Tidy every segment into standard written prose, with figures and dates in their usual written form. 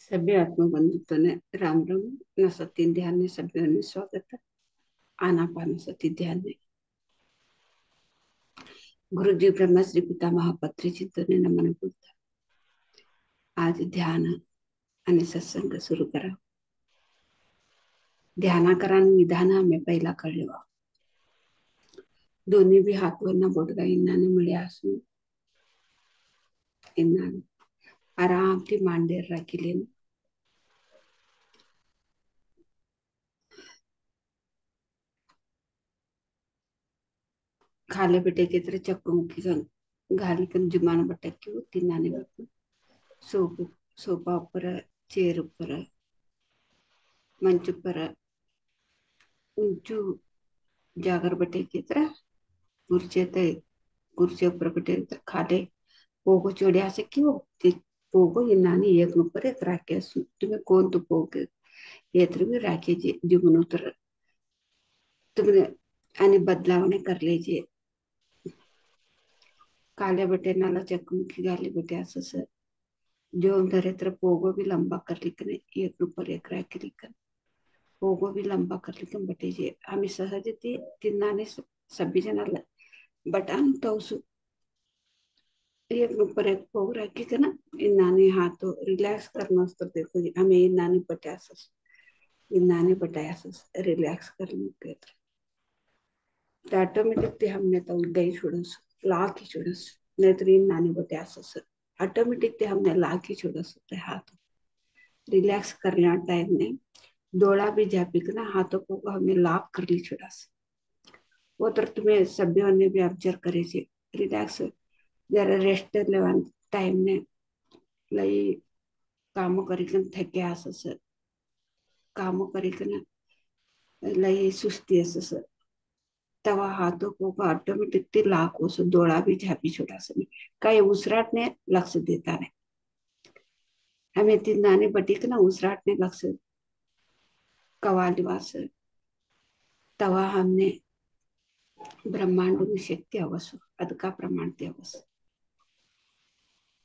सभी आत्मबंधुत्व ने राम राम न सती ध्यान ने सभ्यों ने स्वागत आनापान सती ध्यान ने गुरु जी ब्रह्मा श्री पिता महापत्री चिंतने नमन बोलता आज ध्यान आणि सत्संग सुरू करा. ध्यानाकरण विधान हमें पहिला कळवा. दोन्ही बी हातवरना बोटगा इन्नाने मिळे असून इन्नाने आरामથી માંડેર રાખી લેવું. खाले बेटे के तरह चक्कू मुखी घाली कन जुमान बटकी तिन्नाने बापू सोफा ऊपर चेयर ऊपर मंच ऊपर ऊंचू जागर बटे की तरह कुर्सी ऊपर बटे खाले पोगो चोड्या से क्यों पोगो ये नानी एक ऊपर एक राखे तुम्हें कौन तो पोग ये भी राखे जुमन उतर तुम्हें आणि बदलावने कर लीजिए काले बटे नाला चकमुखी गाली बटे असं जो धरे तर पोगो भी लंबा कर लिखने एक ऊपर एक राखे लिखन पोगो भी लंबा कर लिखन बटे जे आम्ही सहज ते तिन्नाने सभी जनाला बटान तवसु एक ऊपर एक पोग राखी के ना इन्नाने हाथों रिलैक्स करना तो देखो हमें इन्नाने पटास इन्नाने पटास रिलैक्स करने के ऑटोमेटिक ते हमने तो गई छोड़स लाख ही छोड़स नहीं तो इन्नाने पटास ऑटोमेटिक ते हमने लाख ही छोड़स हाथ रिलैक्स करने टाइम ने डोला भी जापिक ना हाथों को हमें लाभ कर ली छोड़स वो तो तुम्हें सभ्यों ने भी ऑब्जर्व करे रिलैक्स जरा रेस्ट लेवा टाइम ने लई काम करिकन थके असस काम करिकन लई सुस्ती असस तवा हाथों को ऑटोमेटिक ते लाख ओसो डोळा भी झापी छोड़ास काही उसराटने लक्ष देता नहीं हमें तीन नाने बटीक ना उसराटने लक्ष कवालिवास तवा हमने ब्रह्मांड में शक्ति अवसु अद का प्रमाण ते अवसु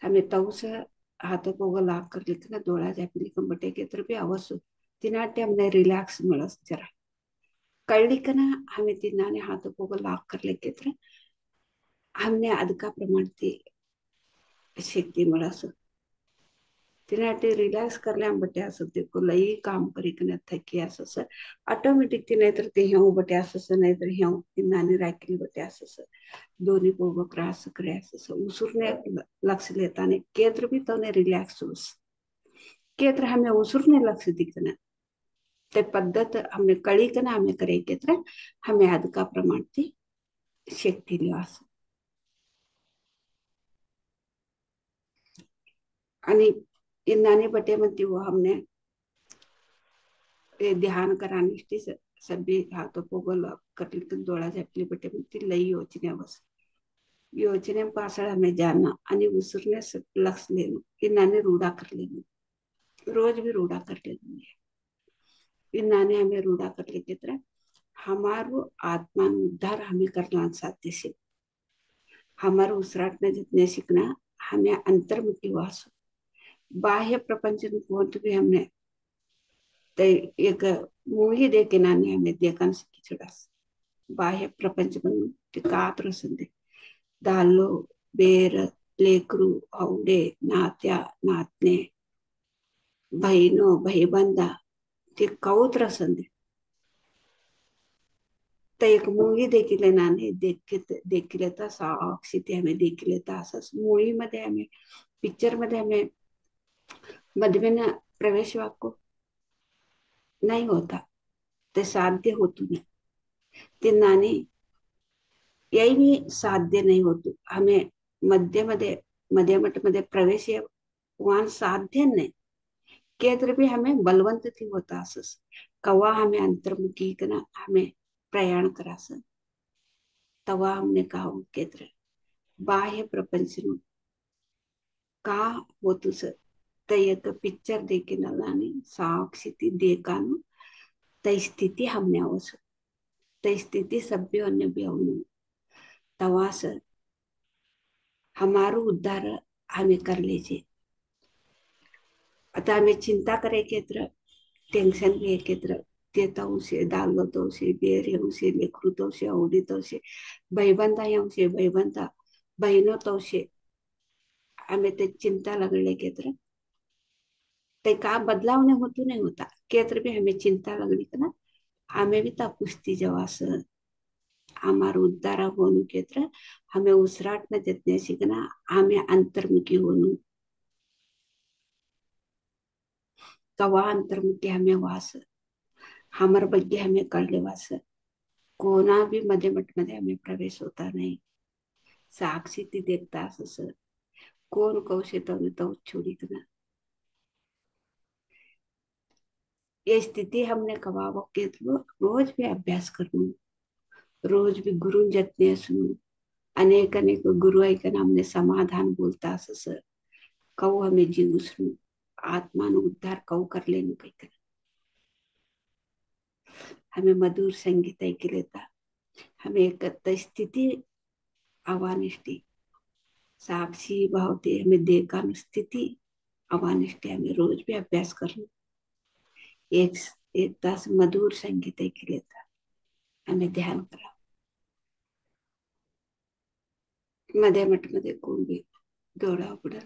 हमें तवस हाथों को लाख कर लिखना डोळा झापी लिखन बटे के तर भी अवसु तिनाटे हमने रिलैक्स मिलस जरा कळलिकना हमें तिनाने हाथों को लाख कर लेके तर हमने अद का प्रमाण ते शक्ति मिलस तिनाटे रिलॅक्स करल्या बटे असं ते लई काम करिकन थकी असं ऑटोमेटिक ती नाहीतर ते ह्याव बटे असं नाहीतर ह्याव तिनाने राखली बटे असं दोन्ही पोग क्रॉस करे असं उसुरने लक्ष लेताने केंद्र भी तो ने रिलैक्स होस केंद्र हमें उसुरने लक्ष दिखना ते पद्धत हमें कड़ी कना हमें करे केंद्र हमें आद का प्रमाण थी शक्ति लिवास आणि इन्नाने बटे म्हणते वो हमने ध्यान कराने सभी हाथों को गोल कर डोळा झापली बटे म्हणते लई योजने बस योजने पासळ हमें जाना आणि उसरने लक्ष लेना इन्नाने रूढ़ा कर लेना रोज भी रूढ़ा कर लेना इन्नाने हमें रूढ़ा कर लेके तरह हमारो आत्मा उद्धार हमें करना साध्य से हमारे उसराटने जितने सीखना हमें अंतर्मुखी वास बाह्य प्रपंच में पहुंच भी हमने एक मूवी देखे नाने हमें देखा सीखी छुड़ास बाह्य प्रपंच में टिकात रसंदे दालो बेर लेकरू औडे नात्या नातने बहिनो भाईबंदा ते कौत रसंदे तो एक मूवी देखिले नाने देखिले था साक्षी ते हमें देखिले था असं मूवी मध्ये हमें पिक्चर मध्ये हमें मधे में प्रवेश वाको नहीं होता ते साध्य होतो नहीं ते नाने यही भी साध्य नहीं होतो हमें मध्य मठ मध्ये प्रवेश वहां साध्य नहीं केंद्र भी हमें बलवंत थी होता असस कवा हमें अंतर्मुखी कना हमें प्रयाण करास तवा हमने कहा केंद्र बाह्य प्रपंच का होतुस एक पिक्चर देखी नलाने साक्षी देखानु तय स्थिति हमने आवस तय स्थिति सभ्य अन्य भी आवनु तवास हमारो उद्धार हमें कर लीजिए आता हमें चिंता करे केत्र टेंशन भी केत्र देताऊ से दालताऊ से बेरियाऊ से लेखरुताऊ से आवडीताऊ से भाईबंधा येऊ से भाईबंधा बहिणोताऊ से हमें ते चिंता लगले केत्र ते का बदलाव ने होतो नहीं होता केत्र भी हमें चिंता लगली ना हमें भी ता कुस्ती जवास हमार उद्धार होनु केत्र हमें उसराट न जितने सीखना हमें अंतर्मुखी होनु कवा अंतर्मुखी हमें वास हमार ಬಗ್ಗೆ हमें कळले वास कोणा भी मध्ये मठ मध्ये हमें प्रवेश होता नहीं साक्षी ती देखता असस कोण कौशे तो छोड़ी ना ये स्थिति हमने कवा के रोज भी अभ्यास करू रोज भी गुरु जतने सुनू अनेक अनेक गुरु ऐकन हमने समाधान बोलता असस कऊ हमें जीव सुनू आत्मा नु उद्धार कऊ कर लेनु काही हमें मधुर संगीत ऐकी लेता हमें एक स्थिति अवानिष्ठी साक्षी भावते हमें देखा स्थिति अवानिष्ठी हमें रोज भी अभ्यास करना एक एक तास मधुर संगीत ऐकी लेता हमें ध्यान करा मध्ये मठ मध्ये कोण भी डोळा उघडा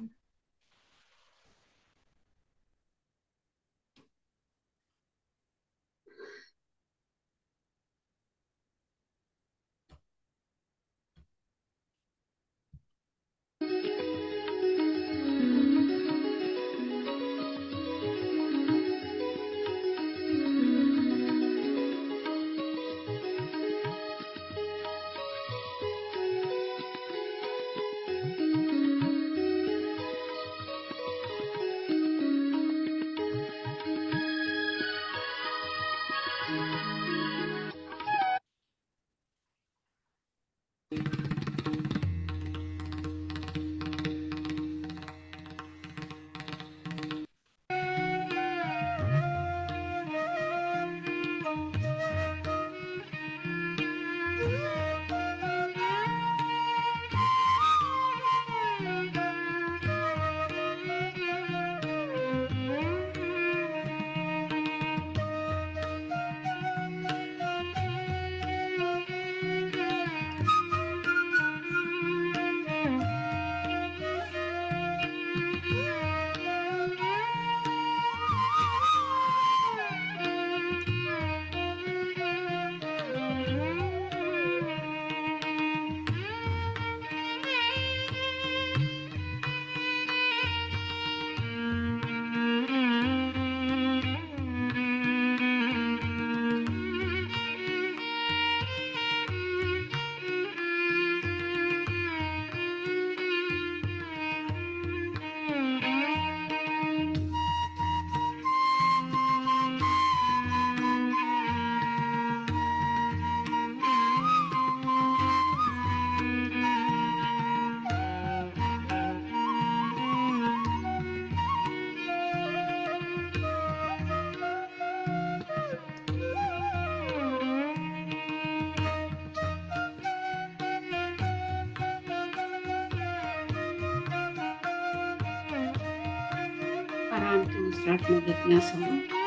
परांतु उसराट न जिज्ञासा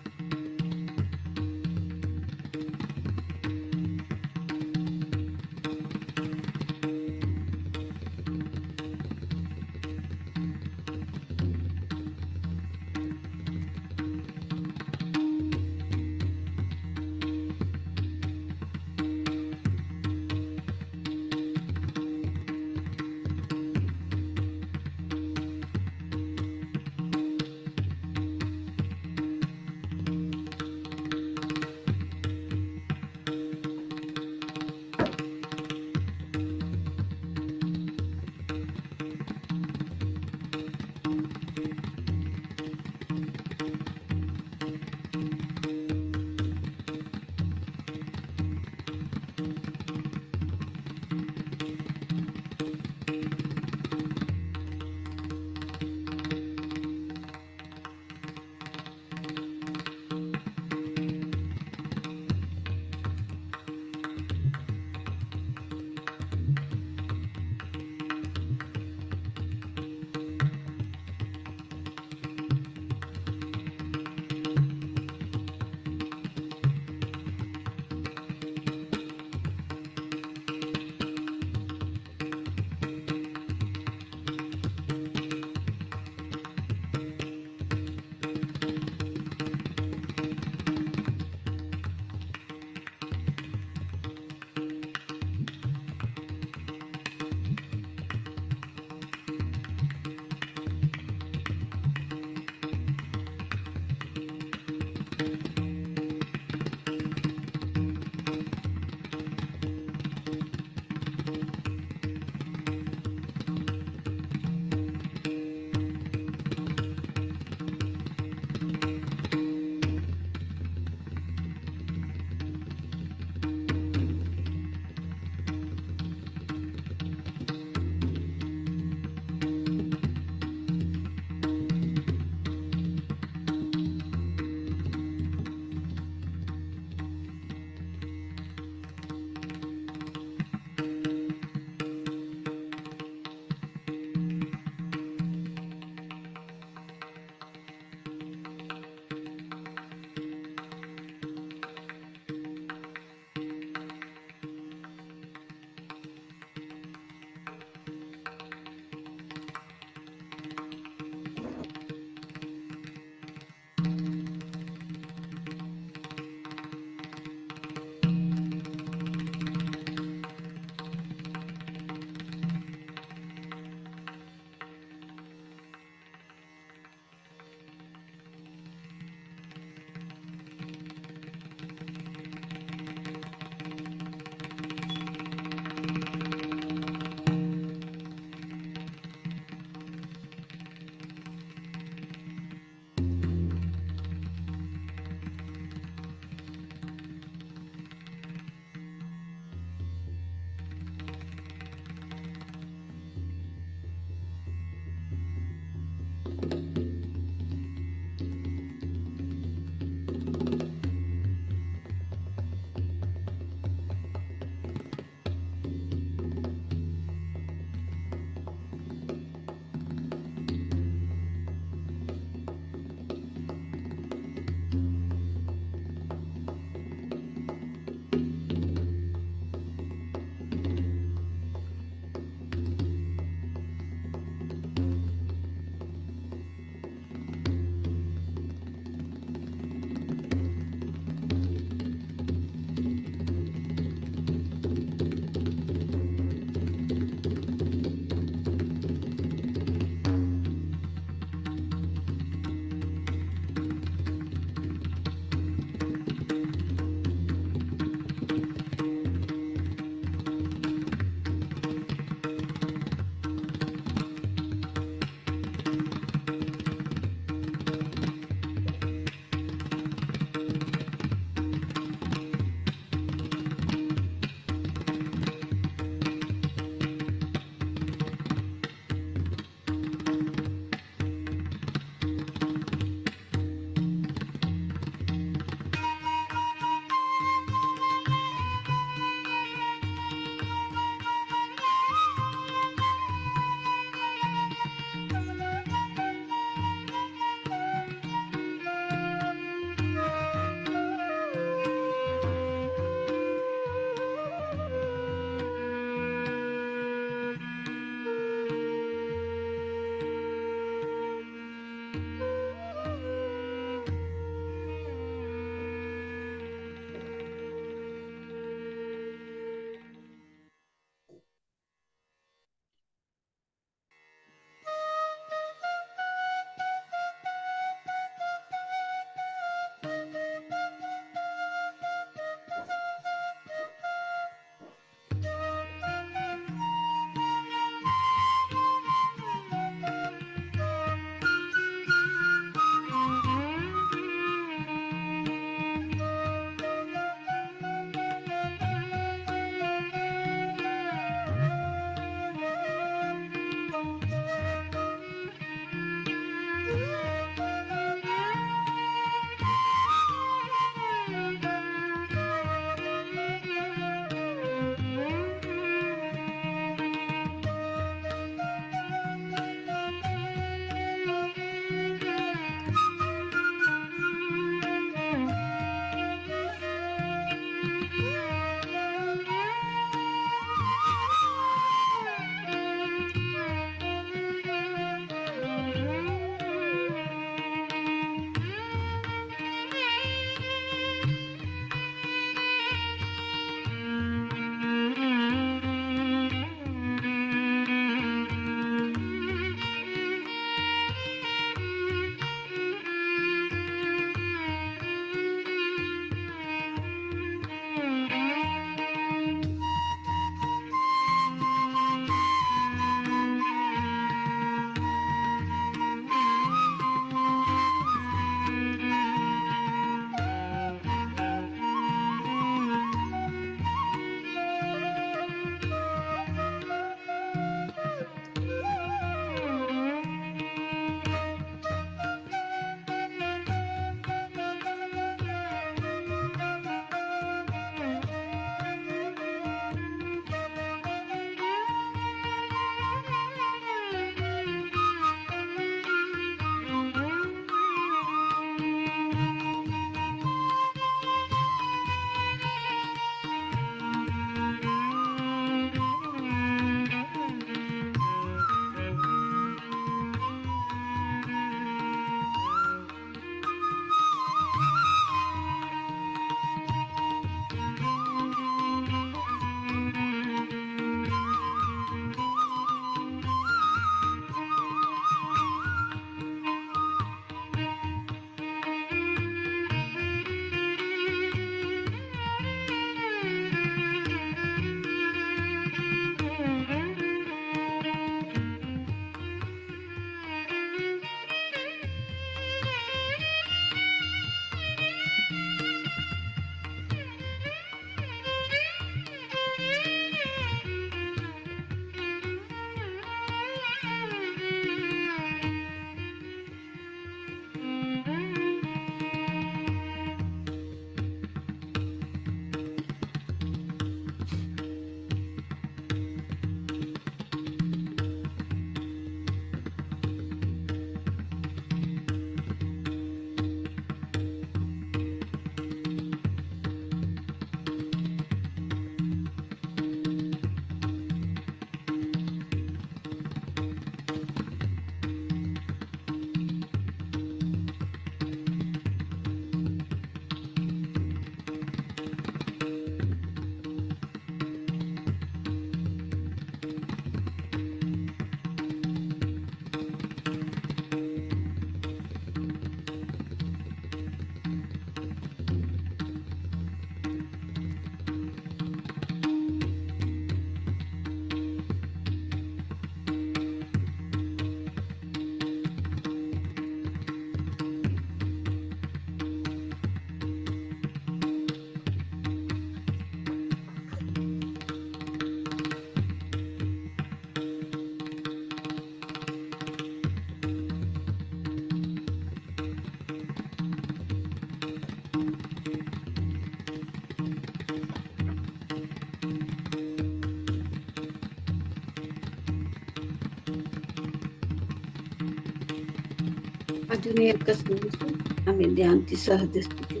अजून एकच मिनिट. आम्ही ध्यानची सहज स्थिती.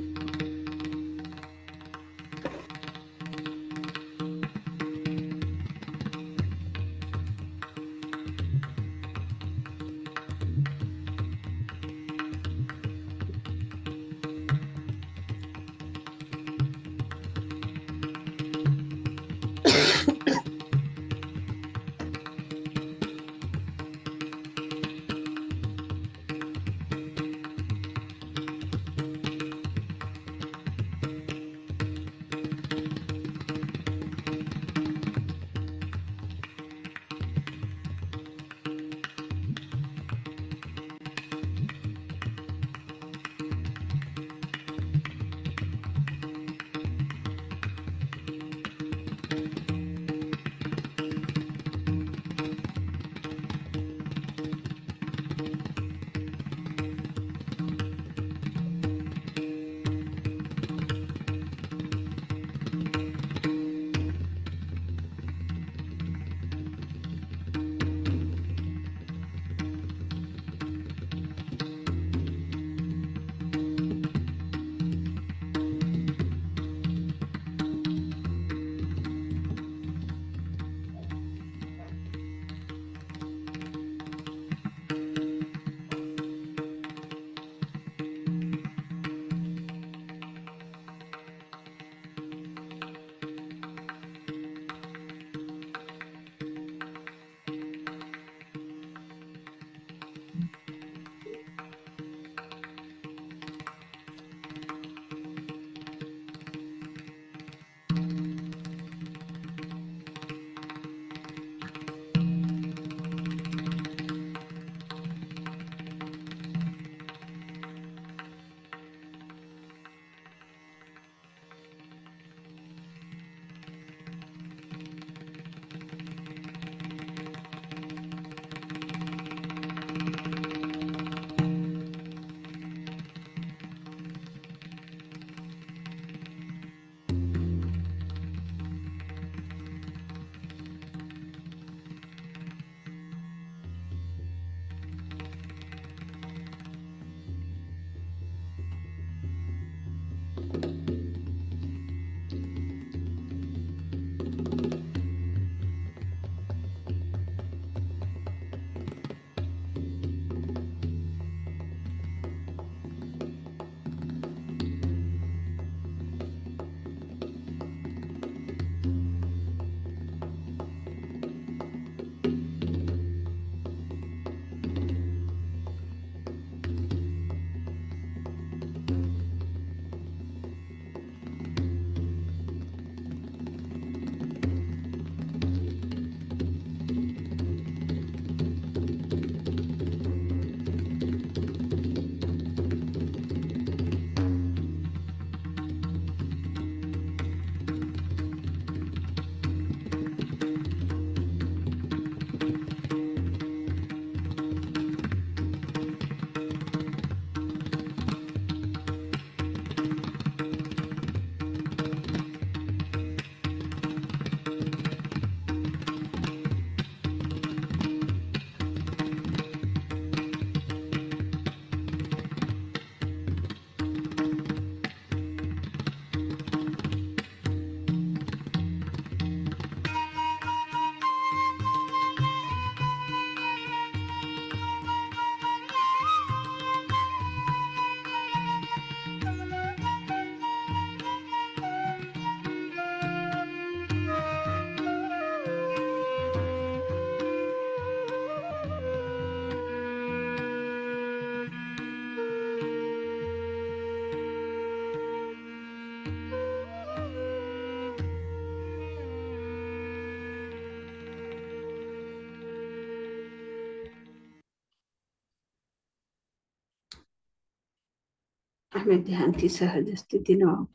आम्ही ध्यानची सहज स्थितीनं आहोत.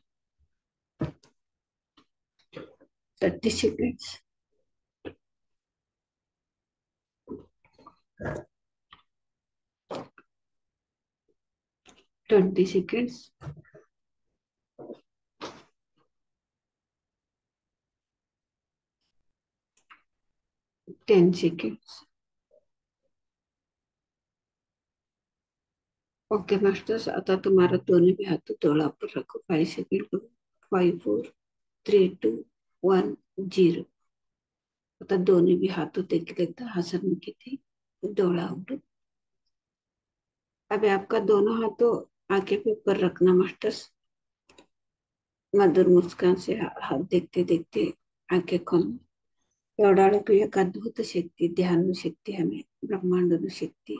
30 seconds. 20 seconds. 10 seconds. Okay masters, आता तुम्हारा दोनों भी हाथ तोड़ा पर रखो। 5 सेकंड। 5 4 3 2 1 0। आता दोन्ही भी हाथों देख लेता हसन की थी डोला उठ। अभी आपका दोनों हाथों आंखें पे ऊपर रखना मास्टर्स। मधुर मुस्कान से हाथ देखते देखते आंखें खोलना। एवढाळకు एक अद्भुत शक्ती, ध्यान शक्ती हमें, ब्रह्मांड शक्ती,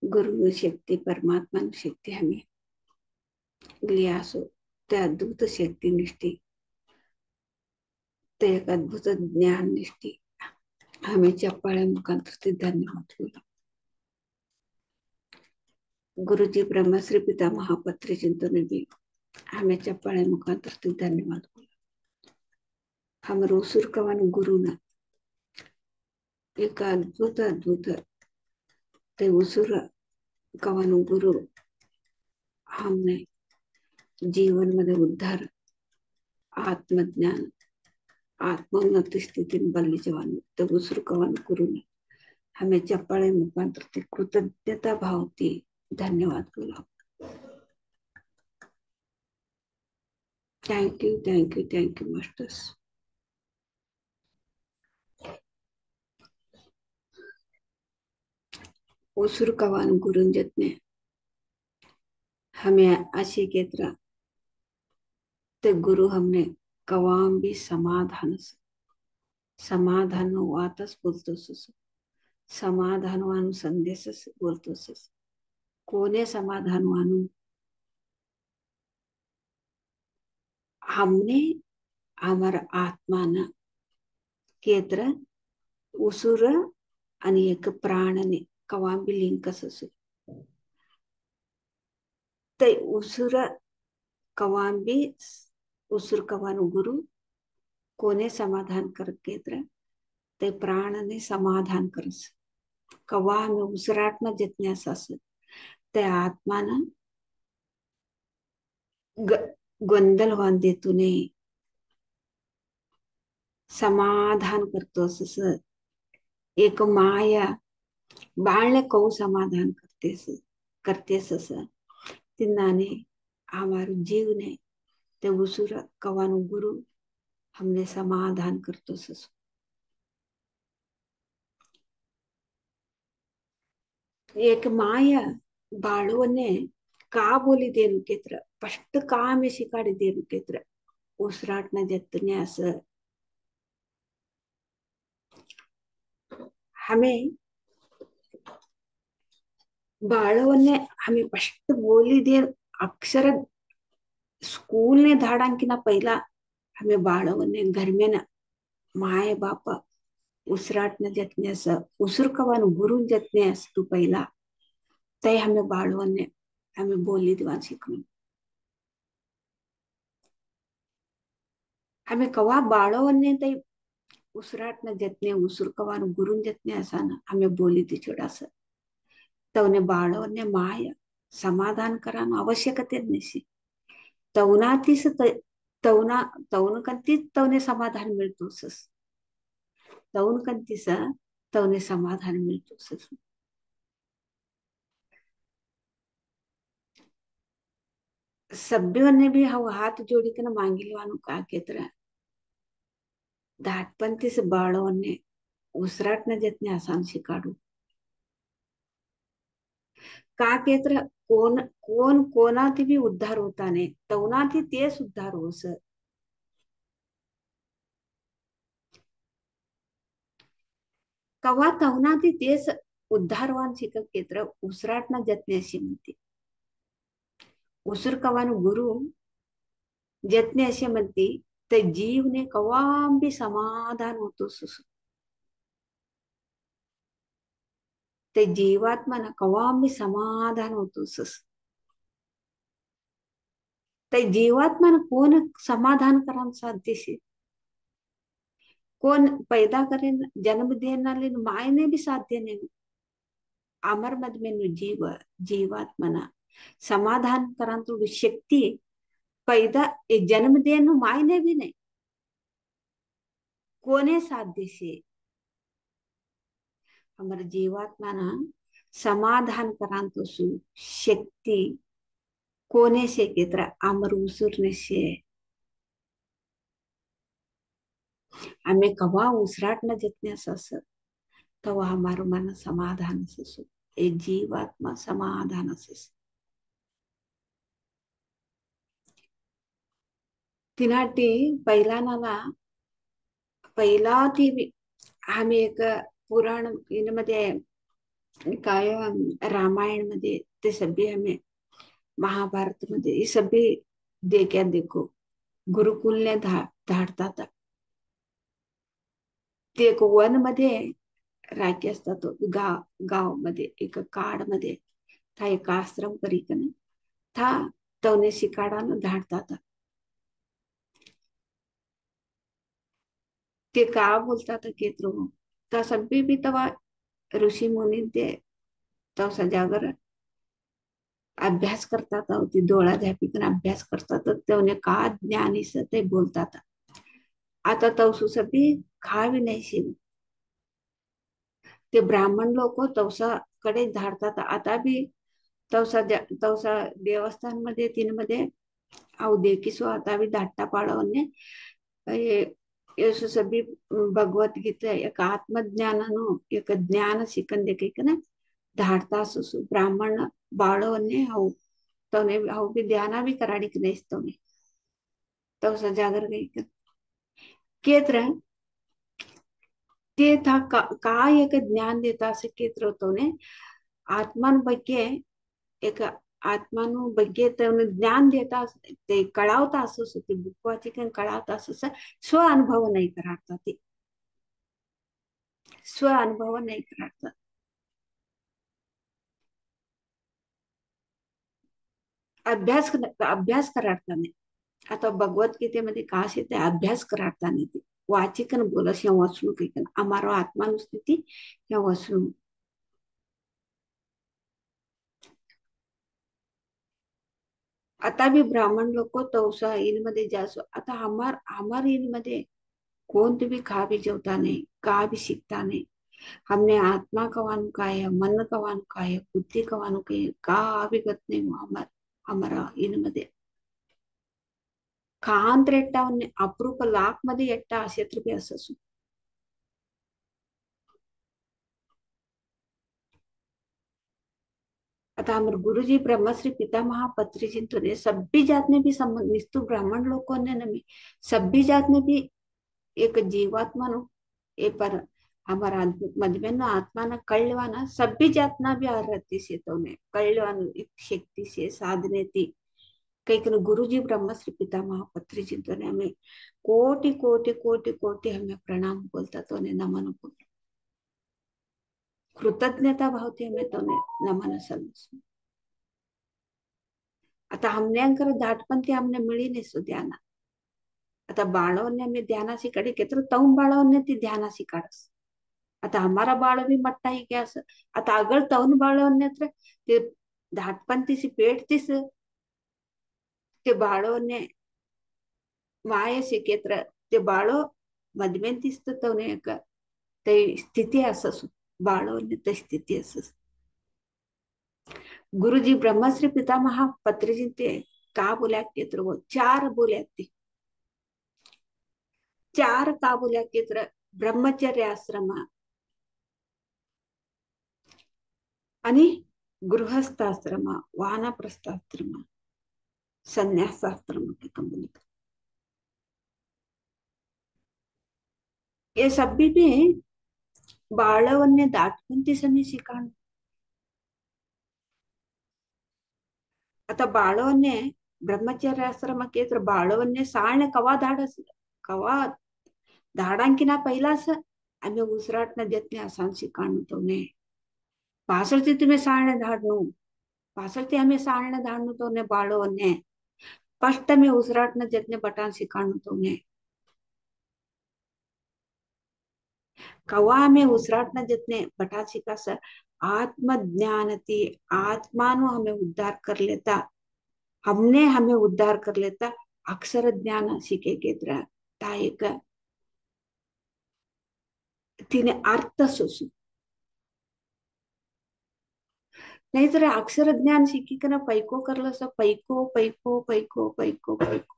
गुरु शक्ती, परमात्मा शक्ती हमें लिया असो त्या अद्भुत शक्ती निष्ठी, ते एक अद्भुत ज्ञान निष्ठी हमें चप्पाळ्या मुखांतर ते धन्यवाद बोला। गुरुजी ब्रह्मश्री पिता महापत्री चिंतन भी हमें चप्पाळ्या मुखांतर ते धन्यवाद बोला। हम रोसुर कवन गुरु ना एक अद्भुत अद्भुत ते उसुर कवन गुरु हमने जीवन मध्ये उद्धार, आत्मज्ञान, आत्मोन्नति स्थिती बल्ली जवान ते उसुर कवन गुरु ने हमें चप्पाळे मुखांतर ते कृतज्ञता भावती धन्यवाद बोला। Thank you thank you thank you masters. उसुर कवान गुरुंजत ने हमें अशी केत्र ते गुरु हमने कवाम भी समाधान समाधान वातच बोलतोस, समाधान वानु संदेश बोलतोस। कोने समाधान वानु हमने हमारा आत्माना केत्र उसुर आणि एक प्राणने कवांबी लिंकस असो ते उसुर कवांबी उसुर कवानु गुरु कोने समाधान कर केत्र ते प्राणने समाधान करस। कवा हमें उसराटनं जितण्यास असत ते आत्मानं गोंधळ होऊन देतो नाही, समाधान करतो असं एक माया बाळने कौ समाधान करतेस असं तिन्नाने हमारे जीव ने ते उसुर कवानु गुरु हमने समाधान करतो सस। एक माया बाळवने का बोली देनु केत्र फस्ट का में शिकाडी देनु केत्र उसराटना जतने असं हमें बाळवने हमें फस्ट बोली दे अक्षर स्कूल ने धाडांकिना पहिला हमें बाळवने घर में ना माए बाप उसराटना जतने असं उसुर कवानु गुरु जतने अस तू पहिला तय हमें बाळवने हमें बोली दिवान शिकणं हमें कवा बाळवने तय उसराटना जतने उसुर कवानु गुरु जतने असा ना हमें बोली ती छोडास तवने बाळवने माया समाधान करानो आवश्यकते नशी तवनातीस तवना तवन कंतीच तवने समाधान मिळतोसस तवन कंतीस तवने समाधान मिळतोसस। सभ्यों ने भी हव हाथ जोड़ी के ना मांगी वानु का केत्र धाटपंथी से बाड़ों ने उसराट न जितने आसान शिकाडू का केत्र कोण कोण कोणाती भी उद्धार होता ने तवनाती तेच उद्धार होस कवा तवनाती तेच उद्धारवान शिक केत्र उसराट न जतने अशी म्हणते उसर कवानु गुरु जतने असे म्हणते ते जीव ने कवाम भी समाधान होतो सुस ते जीवात्मा ना कवाम भी समाधान होतो सुस ते जीवात्मा ना कोण समाधान करा साध्य से कोण पैदा करेन जन्म देना ले मायने भी साध्य नहीं अमर मद में जीव जीवात्मना समाधान करा तो शक्ति पैदा जन्म देनु मायने भी नहीं कोने साध्य से हमारे जीवात्मा ना समाधान करांतो सु शक्ति कोने से केत्र आमर उसुरने से आम्ही कवा उसराट न जितने सस तवा हमारो मन समाधान ससु ए जीवात्मा समाधान सस तिनाटी पहिला नाला पहिला ती आम्ही एक पुराण मध्ये काय रामायण मध्ये ते सभी हमें महाभारत मध्ये ये सभी देखा देखो गुरुकुल ने धाडता था ते एक वन मध्ये राज्य असतात गाव गाव मध्ये एक काड मध्ये था एक आश्रम परिकन था तवने शिकाडा न धाडता था ते का बोलता था केत्रो ता सभी भी तवा ऋषी मुनी ते तव सजागर अभ्यास करता था ती डोळ्याध्यापिकन अभ्यास करता तर तेवने का ज्ञानीस ते बोलता था आता तवसु सभी खावी नाही शिव ते ब्राह्मण लोक तवसा कडे धाडतात आता बी तवसा देवस्थान मध्ये तीन मध्ये अव देखीसो आता बी धाट्टा पाडवने यसु सभी भगवत गीता एक आत्मज्ञाननो एक ज्ञान शिकन देखे ना धाडता सुसु ब्राह्मण बाळवने हव तवने हव भी ध्याना भी कराडिक नहीं तवने तवसा जागर गई केत्र ते था काय एक ज्ञान देता असे केत्र तवने आत्मान ಬಗ್ಗೆ एक आत्मानु ಬಗ್ಗೆ त्याने ज्ञान देता ते कळावता असं ते बुक वाची कळावता असं स्व अनुभव नाही कराडता ते स्व अनुभव नाही कराडता अभ्यास अभ्यास कराडता नाही आता भगवद्गीतेमध्ये का असे ते अभ्यास कराडता नाही ते वाचिकन बोलस या वाचणू काही आमारो आत्मानुस्थिती या वाचणू आता भी ब्राह्मण लोक तवसा इन मध्ये जासो आता हमार इन मध्ये कोणते भी खा भी जेवता नहीं का भी सीखता नहीं हमने आत्मा कवानु का है मन कवानु का है बुद्धि कवानु का है का अभिगत नहीं हुआ हमारा इनमध्ये कांत्र एट्टा अप्रूप लाख मध्ये एट्टा क्षेत्र भी असू आता हमारे गुरुजी ब्रह्मश्री पितामह पत्री चिंतु ने सभी जात ने भी संबंध निस्तु ब्राह्मण लोगों ने नमी सभी जात ने भी एक जीवात्मा नो ए पर हमारा मधुमेन आत्मा न कळवाना सभी जातना भी आरती से तो ने कळवान एक शक्ति से साधने थी कई कन गुरुजी ब्रह्मश्री पितामह पत्री चिंतु ने हमें कोटि कोटि कोटि कोटि हमें प्रणाम बोलता तो ने नमन बोल कृतज्ञता भावती हमें तो ने नमन सल्लस आता हमने अंकर दाटपंथी हमने मिली नहीं सो ध्यान आता बाळवने मी ध्यानाशी कडे केत्र तौन बाळवने ती ध्यानाशी काढस आता हमारा बाळ भी मट्टा ही क्या आता अगळ तौन बाळवने ते धाटपंथीसी पेटतीस ते बाळवने मायशी केत्र ते बाळ मधमेंतीस तवने एक ते स्थिती असस बाळवने ते स्थिती असस गुरुजी ब्रह्मश्री पितामह पत्रिजी ते का बोल्या केत्र वो चार बोल्या ते चार का बोल्या केत्र ब्रह्मचर्य आश्रम आणि गृहस्थाश्रम वानप्रस्थाश्रम संन्यासाश्रम के कंबली ये सभी भी बाळवन्य दाटपंथी समय शिकाण आता बाळवन्य ब्रह्मचर्याश्रम केत्र बाळवन्य साळने कवा धाडस कवा धाडांकिना पहिलास आम्ही उसराट न देत नाही असा शिकाण तो ने पासळती तुम्ही साळने धाडणू पासळती आम्ही साळने धाडणू तो ने बाळवन्य स्पष्ट में उसराट न देत ने बटान शिकाण तो ने कवा हमें उसराटना जितने बटा सिका सर आत्मज्ञान थी आत्मानु हमें उद्धार कर लेता हमने हमें उद्धार कर लेता अक्षर ज्ञान सीखे के ता एक तिने अर्थ सुसु नाहीतर अक्षर ज्ञान शिकिकन पैको करलं असं पैको पैको पैको पैको पैको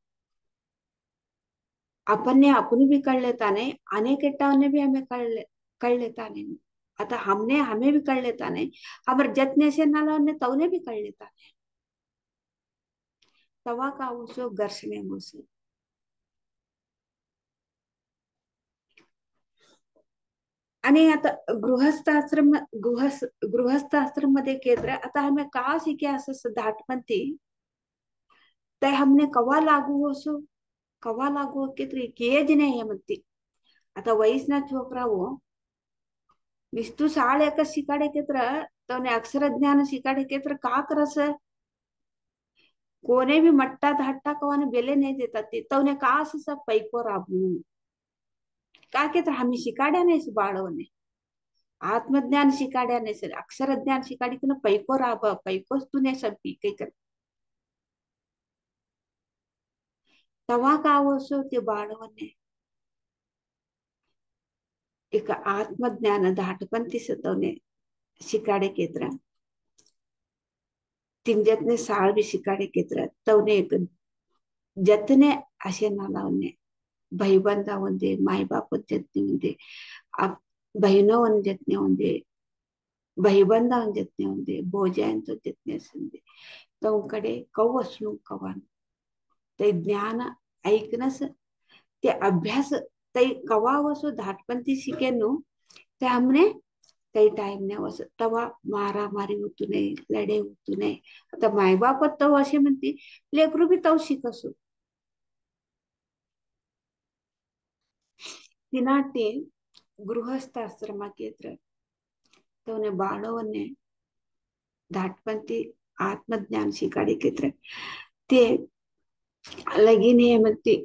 अपन अपन भी कर लेता नहीं, आने के टाने भी हमें कर लेता नहीं। अतः हमने हमें भी कर लेता नहीं, हमारे जतने से नाला ने तवने भी कर लेता नहीं। तवा का उसो घर्षणे मुसे आणि आता गृहस्थ आश्रम मध्ये केंद्र आता हमें का सीखे असं धाटपंथी ते हमने कवा लागू असो कवा लागू केत्र केज नाही है म्हणते आता वयसना छोकरा हो निस्तू साळ एक शिकाडे केत्र तवने अक्षर ज्ञान शिकाडे केत्र का करस कोने भी मट्टा धाट्टा कवाने बेले नाही देतात ते तवने का असं पैको राबू का केत्र हमी शिकाड्या नाही बाळवने आत्मज्ञान शिकाड्या नाही सर अक्षर ज्ञान शिकाडी तुला पैको राब पैकोच तू नाही सबी काही कर तवा का असो ते बाळवने एक आत्मज्ञान धाटपंथी सतवने शिकाडे केत्र तिंजतने साळ भी शिकाडे केत्र तवने एक जतने असे नालावने भाईबंधा ಒಂದೇ मायबाप जतने ಒಂದೇ बहिणो ಒಂದು जतने ಒಂದೇ भाईबंधा ಒಂದು जतने ಒಂದೇ भोजांचो जतने असंदे तवकडे कव असणू कवान ते ज्ञान ऐकनस ते अभ्यास ते कवा वसो धाटपंथी शिकेनो ते हमने काही टाइम नाही वस तवा मारामारी होतू नये लढे होतू नये आता मायबाप तव असे म्हणते लेकरू बी तव शिकसो तिनाटे गृहस्थाश्रमा केत्र तवने बाळवने धाटपंथी आत्मज्ञान शिकाडी केत्र ते लगीने म्हणते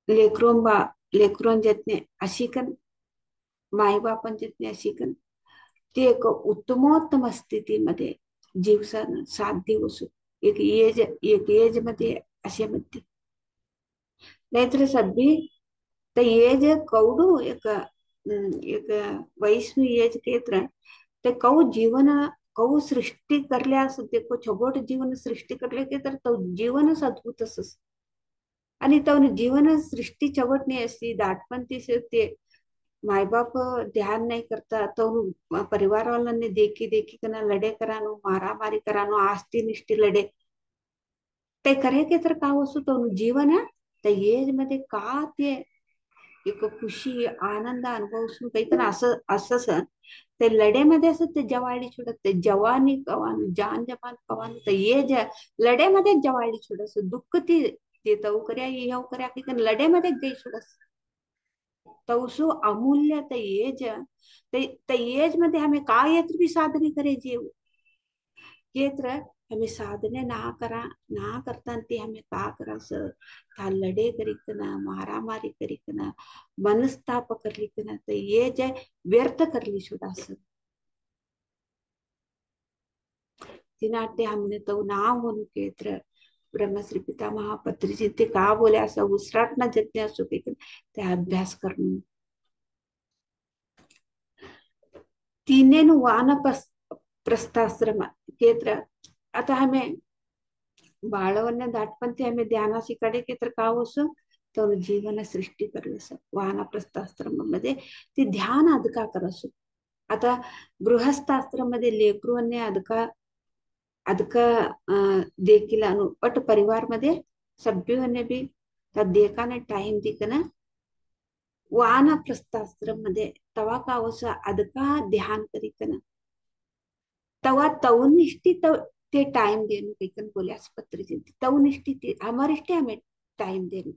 लेकरोंबा लेकरों जतने अशिकन मायबापन जतने अशिकन ते एक उत्तमोत्तम स्थितीमध्ये जीवसन साथ दिवस एक एज मध्ये असे म्हणते नाहीतर सध्या तर एज कौडू एक वैष्णु एज केत्र ते कौ जीवन कौ सृष्टी करल्या ते को छोगोट जीवन सृष्टी करले के तर तो जीवनच अद्भुत असस आणि तो जीवन सृष्टी चवटणी असती दाटपंथी से ते माय बाप ध्यान नहीं करता तो परिवार वालों ने देखी देखी कना लड़े करानो मारा मारी करानो आस्ती निष्ठी लड़े ते करे के तर का वस्तू तो जीवन है ते एज मध्ये का ते एक खुशी आनंद अनुभव काही तर असं ते लढेमध्ये असं ते जवाळी छुडत ते जवानी कवान जान जपान कवान तर ये लढेमध्ये जवाळी छुडस दुःख ती ते तव कर्या येऊ कर्या की लढेमध्ये गई छुडस तवसो अमूल्य ते एज ते एज मध्ये हमें काय येत्र भी साधने करे जीव येत्र हमें साधने ना करता ते हमें का करास था लड़े करिकना मारा मारी करिकना मनस्ताप करलिकना तो ये जे व्यर्थ करली सुदास तिनाटे हमने तो नाव होनु केत्र ब्रह्मश्री पितामह पत्रीजी ते का बोले असं उसराट ना जतने असो के ते अभ्यास करणं तीने वान प्रस्थाश्रम केत्र आता हमें बाळवन्य दाटपंथी हमें ध्याना शिकाडे के तर का असो तर जीवन सृष्टी करलस वानप्रस्थाश्रम मध्ये ते ध्यान अदका करसो आता गृहस्थाश्रम मध्ये लेकरूने अदका अदका देखील पट परिवार मध्ये सभ्योने भी त्या देकाने टाइम दिकना वानप्रस्थाश्रम मध्ये तवा का असो अदका ध्यान करिकना तवा तवनिष्ठी ते टाइम देनु कईकन बोल्यास पत्र जिंती तवनिष्ठी ते हमारिष्ठी हमें टाइम देनु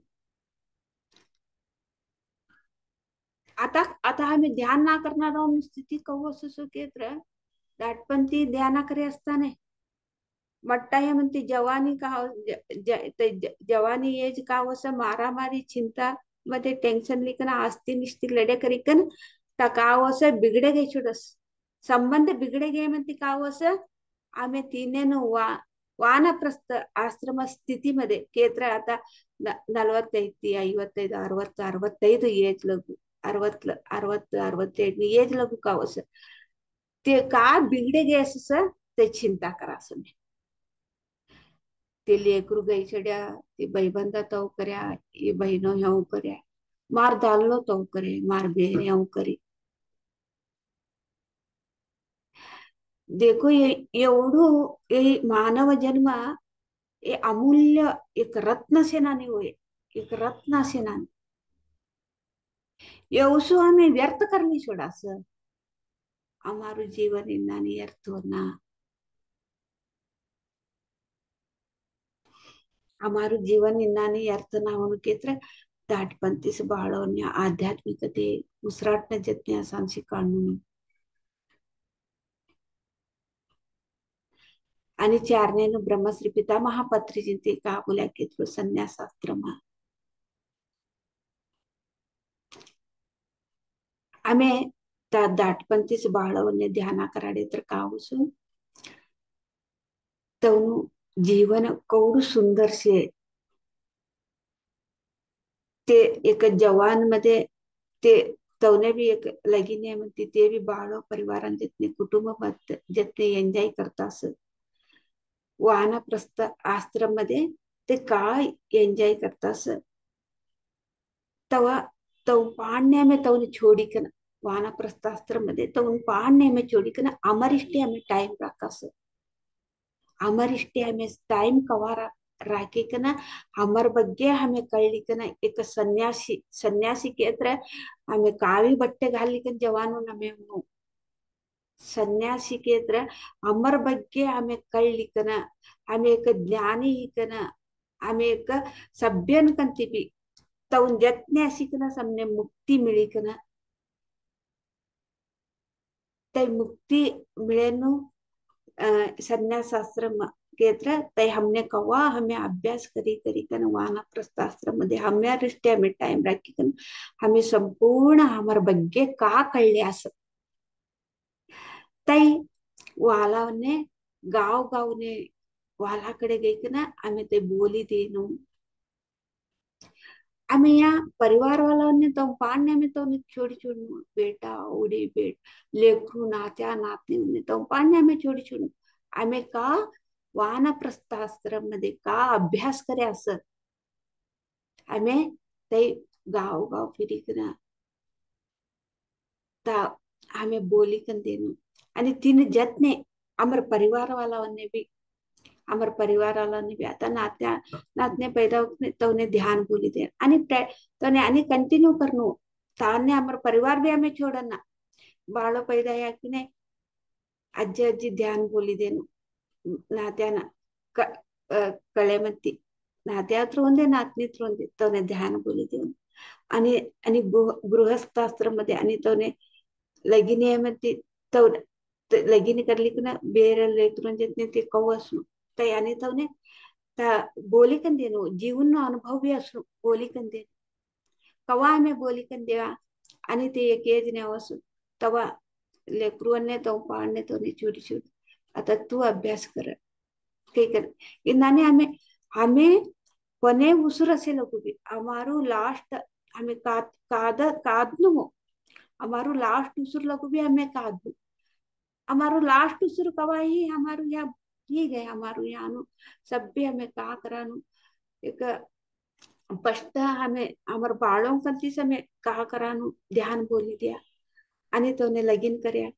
आता आता हमें ध्यान ना करना स्थिति कहो असो केत्र दाटपंथी ध्याना करे असताना मट्टा हे म्हणते जवानी का जवानी एज का असं मारामारी चिंता मध्ये टेंशन लिखना आस्ती निस्ती लड़े करिकन तकाव असं बिगड़े गए छुडस संबंध बिगड़े गए म्हणते काव असं आम्ही तीनेनु ವಾನಪ್ರಸ್ಥ ಆಶ್ರಮ ಸ್ಥಿತಿ मध्ये ಕೇತ್ರ आता 45 55 60 65 ಏಜ್ ಲಗು 60 60 68 ಏಜ್ ಲಗು ಕಾವಸ ते का बिगड़े गए असं ते चिंता करा सुने ते लेकरू गई छड्या ते भाईबंदा तव कर्या ये बहिनो ह्याव कर्या मार दालो तव करे मार बेहरे ह्याव करे देखो ये एवढं हे मानव जन्म એ અમૂલ્ય એક રત્ન સેનાની હોય એક રત્ન સેનાની એવું શું અમે વ્યર્થ કરવી છોડાશે અમારું જીવન એનાની અર્થોના અમારું જીવન એનાની અર્થના હોનું કેત્ર દાટપંથી બાળોને આધ્યાત્મિકತೆ ઉસરાટને જતને આસાંસી કાઢવું आणि चारनेનું ब्रह्मश्री पितामह पत्रीजी ते का बोल्या की संन्यास शास्त्रमा અમે દાટપંથી બાળોને ધ્યાન કરાડે तर का આવશું તવનું જીવન કવડું સુંદર છે ते एक जवान मध्ये ते तवने बी एक लगीने म्हणते ते बी बाळ परिवारां जितने कुटुंब जितने एन्जॉय करतात वानप्रस्थ आश्रम मध्ये ते काय एन्जॉय करतात तवा तव पाण्या में तवने छोड़ीकन वानप्रस्थ आश्रम मध्ये तवन पाण्या में छोड़ीकन अमरिष्टे हमें टाइम राखास अमरिष्टे हमें टाइम कवारा राखीकन हमर ಬಗ್ಗೆ हमें कळलिकन एक सन्यासी सन्यासी के हत्र हमें कावी बट्टे घालिकन जवानो नमे सन्यासी के हत्र हमर ಬಗ್ಗೆ हमें कळलिकन हमें एक ज्ञानी हिकन हमें एक सभ्यन कंतिपी तवन जतने असिकन हमने मुक्ति मिळीकन ते मुक्ति मिळेनु संन्यास आश्रम केत्र तय हमने कवा हमें अभ्यास करी करी कन वानप्रस्थ आश्रम मध्ये हमें रिश्ते हमें टाइम राखी कन हमें संपूर्ण हमार ಬಗ್ಗೆ का कळले असं तय वालाने गाव गावने वालाकडे गेकन आम्ही ते बोली देनु आम्ही या परिवार वालाने तो पाण्या में तो छोड़ी छोड़ी बेटा उडी बेट लेकरू नात्या नातनी तो पाण्या में छोड़ी छोड़ी आम्ही का वानप्रस्थ आश्रम मध्ये का अभ्यास करे असं आम्ही ते गाव गाव फिरिकन ता आम्ही बोलिकन देनु आणि तीन जतने अमर परिवार वालाने भी अमर परिवार वालाने भी आता नात्या नातने पैदा तवने ध्यान बोली दे आणि तने आणि कंटिन्यू करनो ताने अमर परिवार भी हमें छोड़ना बाळो पैदा या कि ने अज्जी अज्जी ध्यान बोली देनु नात्याना कळेमत्ती नात्या हत्र ಒಂದೇ नातनी हत्र ಒಂದೇ तवने ध्यान बोली देनु आणि गृहस्थाश्रम मध्ये आणि तवने लगीने मध्ये तव लगीने करली की ना ಬೇರೆ लेकरून जितने ते कव असनु तय आणि तवने ता बोलिकन देनु जीवन अनुभव भी असनु बोलिकन दे कवा हमें बोलिकन देवा आणि ते एक एज ने असु तवा लेकरूने तो पाडने तो ने छोटी छोटी आता तू अभ्यास कर काही कर इनाने हमें हमें ಕೊನೆ ಉಸುರು असे लोग भी हमारू लास्ट हमें कादनु हमारू लास्ट उसूर लोग भी हमें कादू हमारू लास्ट उसूर कवा ही हमारू यहाँ ही गए हमारू यहाँ सब भी हमें कहा करानु एक पश्ता हमें हमारे बालों कंती से हमें कहा करानु ध्यान बोली दिया आणि तोने लगीन कर्या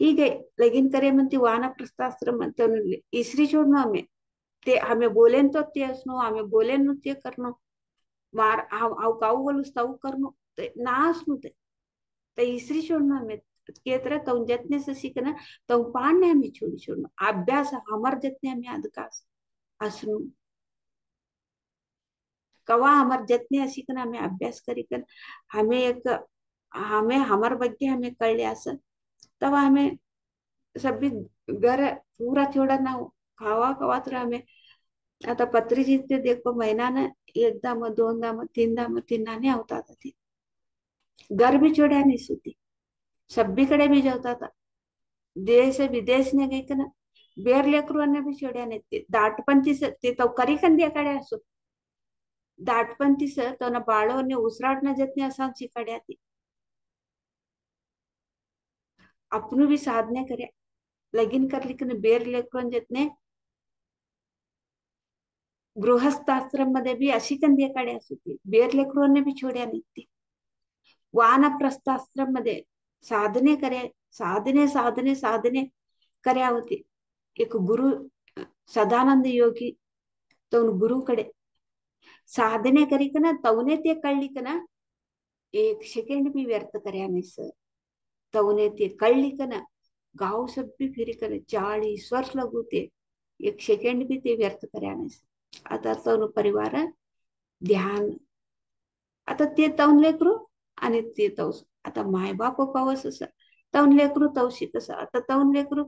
ಹೀಗೆ लगीन करे म्हणते वानप्रस्थाश्रम म्हणते इसरी छोड़नो हमें ते हमें बोलेन तो ते असनो हमें बोलेन नु ते करनो मार आव काऊ बोलूस ताऊ करनो ते नासनु ते इसरी छोड़नो हमें केतरे तौ जतने से सीखना तौ पाने हमें छोड़ी छोड़नो अभ्यास हमर जतने हमें अदकास असनु कवा हमर जतने सीखना हमें अभ्यास करी कर हमें एक हमें हमर ಬಗ್ಗೆ हमें कळले असं तवा हमें सभी घर पूरा छोड़ा ना खावा कवा तर हमें आता पत्री जिथे देखो महिन्यानं एकदा मग दोनदा मग तीनदा मग तीनाने होतात ते घर भी छोड्या नहीं सुती सभीकडे भी जेवतात देश विदेश ने गई ना बेर लेकरूने भी छोड्या नाही ते दाटपंथीस ते तो करी कंद्याकडे असो दाटपंथीस तो ना बाळोने उसराटना जतने असा शिकाड्या ती आपण भी साधने करे लगीन करलिಕ್ಕೆ ಬೇರೆ लेकरं जितने गृहस्थ आश्रम मध्ये भी अशी कंदी काढ्या होती बेर लेकरांनी भी छोड्या नाही वानप्रस्थाश्रम मध्ये साधने करे साधने कर्या होती एक गुरु सदानंद योगी तो गुरु कडे साधने करी ना तवने ते कळली ना एक सेकंड भी व्यर्थ कर्या नाही सर तवने ते कळली ना गाव सब भी फिरी कर 40 वर्ष लगू ते एक सेकंड भी ते व्यर्थ कर्या नाही आता तो परिवार ध्यान आता ते तवून लेकरू आणि ते तवस आता मायबाप पावस असं तवून लेकरू तवशी कसं आता तवून लेकरू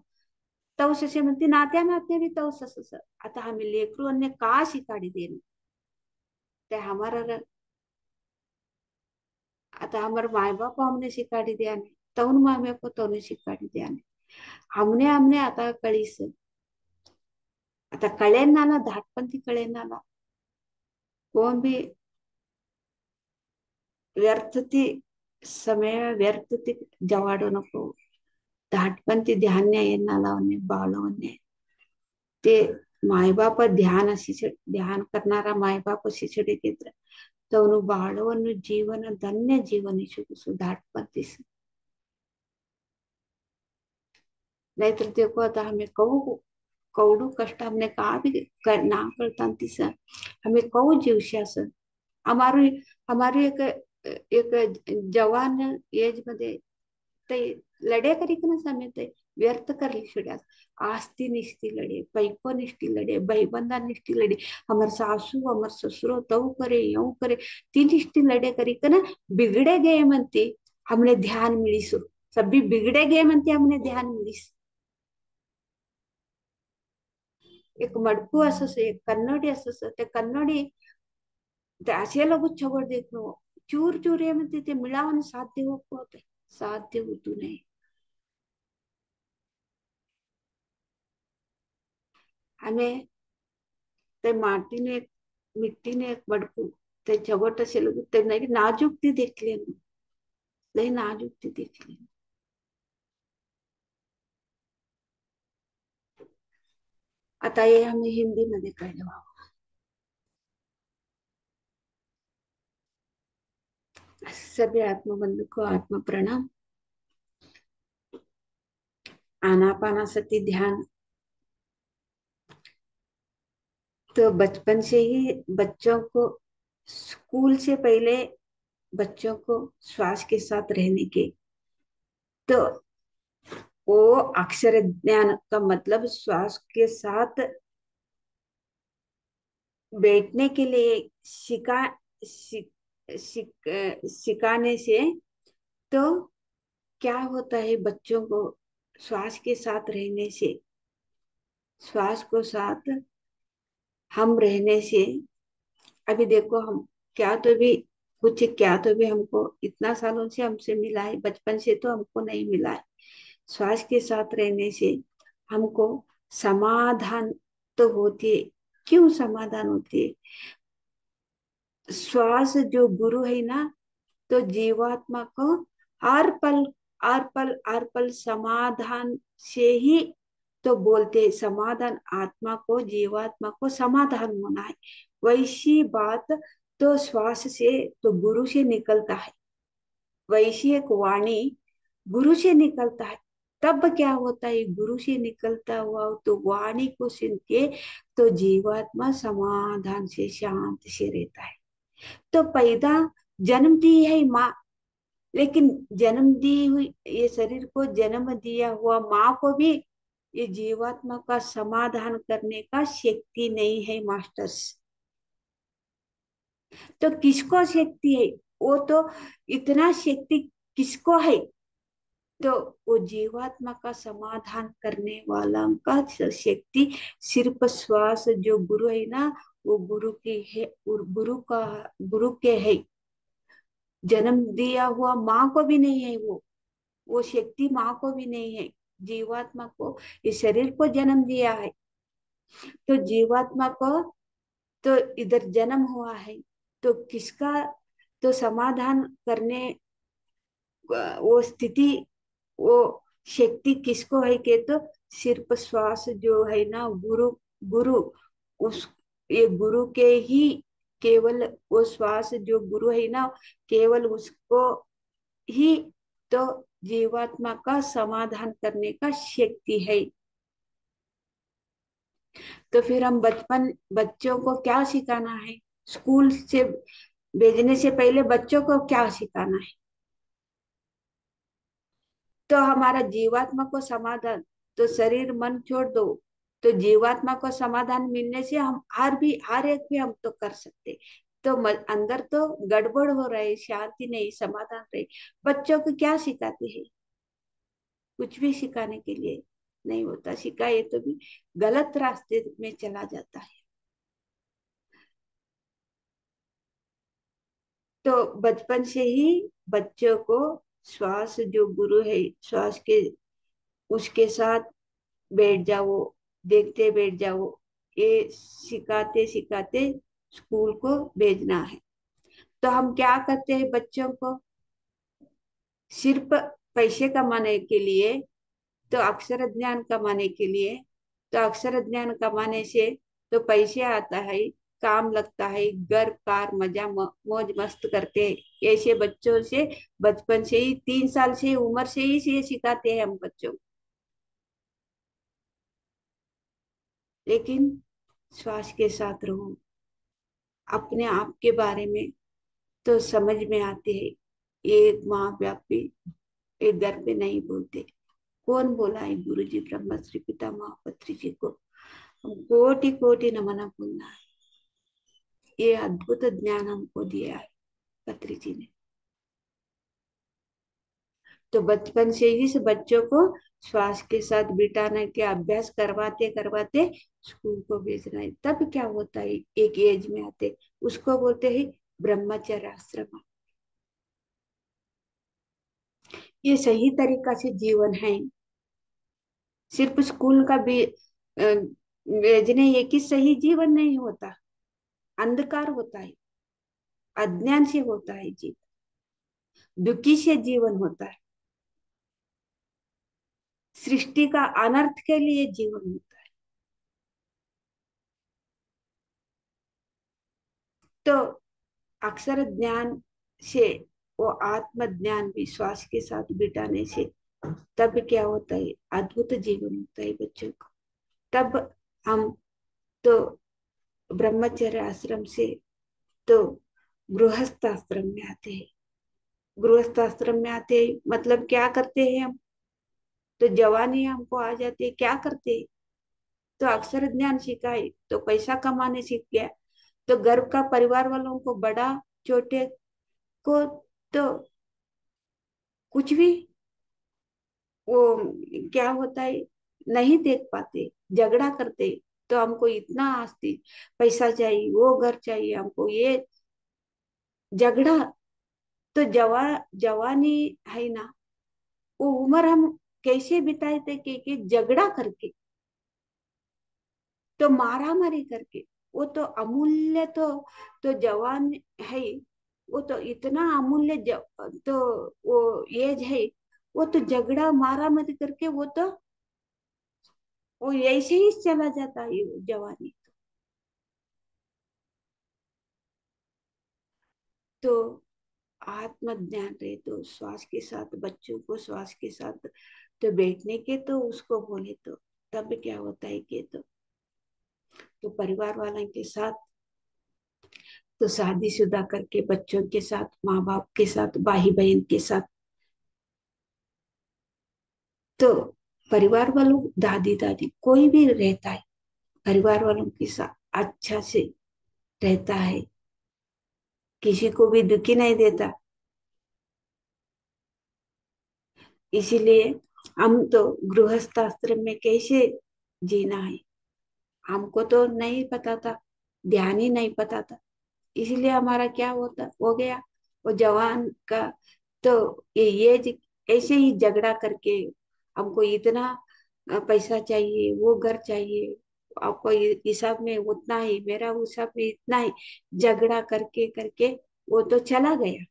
तवस असे म्हणते नात्या नात्या बी तवस असं आता आम्ही लेकरू अन्य का शिकाडी देणं ते हमारा आता हमारे माय बाप हमने शिकाडी दिया नहीं तउन माँ बाप को तउने शिकाडी दिया नहीं हमने हमने आता कळीस आता कळेन ना धाटपंथी कळेन ना कोण भी व्यर्थती समय व्यर्थती जवाडो नको धाटपंथी ध्यान येणालावणे बाळवणे ते मायबाप ध्यान अशी ध्यान करणारा मायबाप अशी छडी घेत तवनु बाळवनु जीवन धन्य जीवन इशु धाटपंथी नहीं तो देखो आता हमें कहू कौडू कष्ट हमने कहा भी ना करता तीस हमें कहू जीवश्या हमारी हमारी एक जवान एज मध्ये ते लढे करीक ना समय ते व्यर्थ करली छुड्यास आस्ती निष्ठी लड़े पैको निष्ठी लड़े भाईबंधा निष्ठी लड़े हमारे सासू हमारे ससुरो तव करे यूं करे ती निष्ठी लड़े करीक ना बिगड़े गए मनते हमने ध्यान मिलीसु सभी बिगड़े गए मनते हमने ध्यान मिलीस एक मडकू असं एक कन्नडी असं ते कन्नडी ते असे लोग छगड देत नो चूर चूर ये म्हणते ते मिळावून साध्य होत साध्य होतू नाही हमें ते माटीने मिट्टीने एक मडकू ते छगट असे लोग ते नाही नाजुकती देखले नाही नाजुकती देखले आता ये हमें हिंदी मध्ये कळलं सभी आत्मबंधु को आत्म प्रणाम आनापानासती ध्यान तो बचपन से ही बच्चों को स्कूल से पहले बच्चों को श्वास के साथ रहने के तो वो अक्षर ज्ञान का मतलब श्वास के साथ बैठने के लिए सिक, सिखाने से तो क्या होता है बच्चों को श्वास के साथ रहने से श्वास को साथ हम रहने से अभी देखो हम क्या तो भी कुछ क्या तो भी हमको इतना सालों से हमसे मिला है बचपन से तो हमको नहीं मिला है श्वास के साथ रहने से हमको समाधान तो होती है क्यों समाधान होती है श्वास जो गुरु है ना तो जीवात्मा को हर पल हर पल समाधान से ही तो बोलते हैं समाधान आत्मा को जीवात्मा को समाधान होना है वैसी बात तो श्वास से तो गुरु से निकलता है वैसी एक वाणी गुरु से निकलता है तब क्या होता है गुरु से निकलता हुआ तो वाणी को सुन के तो जीवात्मा समाधान से शांत से रहता है तो पैदा जन्म दी है माँ लेकिन जन्म दी हुई ये शरीर को जन्म दिया हुआ माँ को भी ये जीवात्मा का समाधान करने का शक्ति नहीं है मास्टर्स तो किसको शक्ति है वो तो इतना शक्ति किसको है तो वो जीवात्मा का समाधान करने वाला का शक्ति सिर्फ श्वास जो गुरु है ना वो गुरु की है और गुरु के है जन्म दिया हुआ माँ को भी नहीं है वो शक्ति माँ को भी नहीं है जीवात्मा को इस शरीर को जन्म दिया है तो जीवात्मा को तो इधर जन्म हुआ है तो किसका तो समाधान करने वो स्थिति वो शक्ति किसको है के तो सिर्फ श्वास जो है ना, गुरु गुरु उस ये गुरु के ही, केवल वो श्वास जो गुरु है ना, केवल उसको ही तो जीवात्मा का समाधान करने का शक्ति है। तो फिर हम बचपन बच्चों को क्या सिखाना है? स्कूल से भेजने से पहले बच्चों को क्या सिखाना है? तो हमारा जीवात्मा को समाधान, तो शरीर मन छोड़ दो, तो जीवात्मा को समाधान मिलने से हम हर एक भी हम तो कर सकते। तो अंदर तो गड़बड़ हो रहा है, शांति नहीं, समाधान नहीं। बच्चों को क्या सिखाते हैं? कुछ भी सिखाने के लिए नहीं होता, सिखाए तो भी गलत रास्ते में चला जाता है। तो बचपन से ही बच्चों को श्वास जो गुरु है, श्वास के उसके साथ बैठ जाओ, देखते बैठ जाओ, ये सिखाते सिखाते स्कूल को भेजना है। तो हम क्या करते हैं बच्चों को? सिर्फ पैसे कमाने के लिए, तो अक्षर ज्ञान कमाने के लिए, तो अक्षर ज्ञान कमाने से तो पैसे आता है, काम लगता है, घर कार मजा मौज मस्त करते हैं। ऐसे बच्चों से बचपन से ही, 3 साल से उम्र से ही ये सिखाते हैं हम बच्चों को। लेकिन श्वास के साथ रहो, अपने आप के बारे में तो समझ में आते हैं। एक माँ बाप भी एक घर पे नहीं बोलते। कौन बोला है? गुरु जी, ब्रह्मा श्री पिता महापत्री जी को हम कोटि कोटि नमन बोलना है। ये अद्भुत ज्ञान हमको दिया है पत्री जी ने। तो बचपन से ही से बच्चों को श्वास के साथ बिठाने के अभ्यास करवाते करवाते स्कूल को भेजना है। तब क्या होता है, एक एज में आते उसको बोलते हैं ब्रह्मचर्य आश्रम। ये सही तरीका से जीवन है। सिर्फ स्कूल का भी भेजने ये कि सही जीवन नहीं होता, अंधकार होता है, अज्ञान से होता है जीवन, दुखी से जीवन होता है, सृष्टि का अनर्थ के लिए जीवन होता है। तो अक्षर ज्ञान से, वो आत्म ज्ञान विश्वास के साथ बिठाने से तब क्या होता है, अद्भुत जीवन होता है बच्चों का। तब हम तो ब्रह्मचर्य आश्रम से तो गृहस्थ आश्रम में आते हैं। गृहस्थ आश्रम में आते हैं मतलब क्या करते हैं हम? तो जवानी हमको आ जाती है, क्या करते हैं? तो अक्षर ज्ञान सिखाए तो पैसा कमाने सीख गया। तो घर का परिवार वालों को, बड़ा छोटे को, तो कुछ भी वो क्या होता है, नहीं देख पाते, झगड़ा करते। तो हमको इतना आस्ती पैसा चाहिए, वो घर चाहिए हमको, ये झगड़ा। तो जवानी है ना, वो उम्र हम कैसे बिताए थे कि झगड़ा करके, तो मारा मारी करके। वो तो अमूल्य तो जवान है, वो तो इतना अमूल्य तो वो एज है। वो तो झगड़ा मारा मारी करके वो ऐसे ही चला जाता है वो जवानी। तो आत्मज्ञान रहे तो श्वास के साथ, बच्चों को श्वास के साथ तो बैठने के, तो उसको बोले तो तब क्या होता है कि तो परिवार वालों के साथ, तो शादीशुदा करके बच्चों के साथ, माँ बाप के साथ, भाई बहन के साथ, तो परिवार वालों, दादी दादी कोई भी रहता है, परिवार वालों के साथ अच्छा से रहता है, किसी को भी दुखी नहीं देता। इसीलिए हम तो गृहस्थ आश्रम में कैसे जीना है हमको तो नहीं पता था, ध्यान ही नहीं पता था। इसलिए हमारा क्या होता हो गया, वो जवान का तो ये ऐसे ही झगड़ा करके हमको इतना पैसा चाहिए, वो घर चाहिए, आपको हिसाब में उतना ही, मेरा हिसाब में इतना ही, झगड़ा करके करके वो तो चला गया,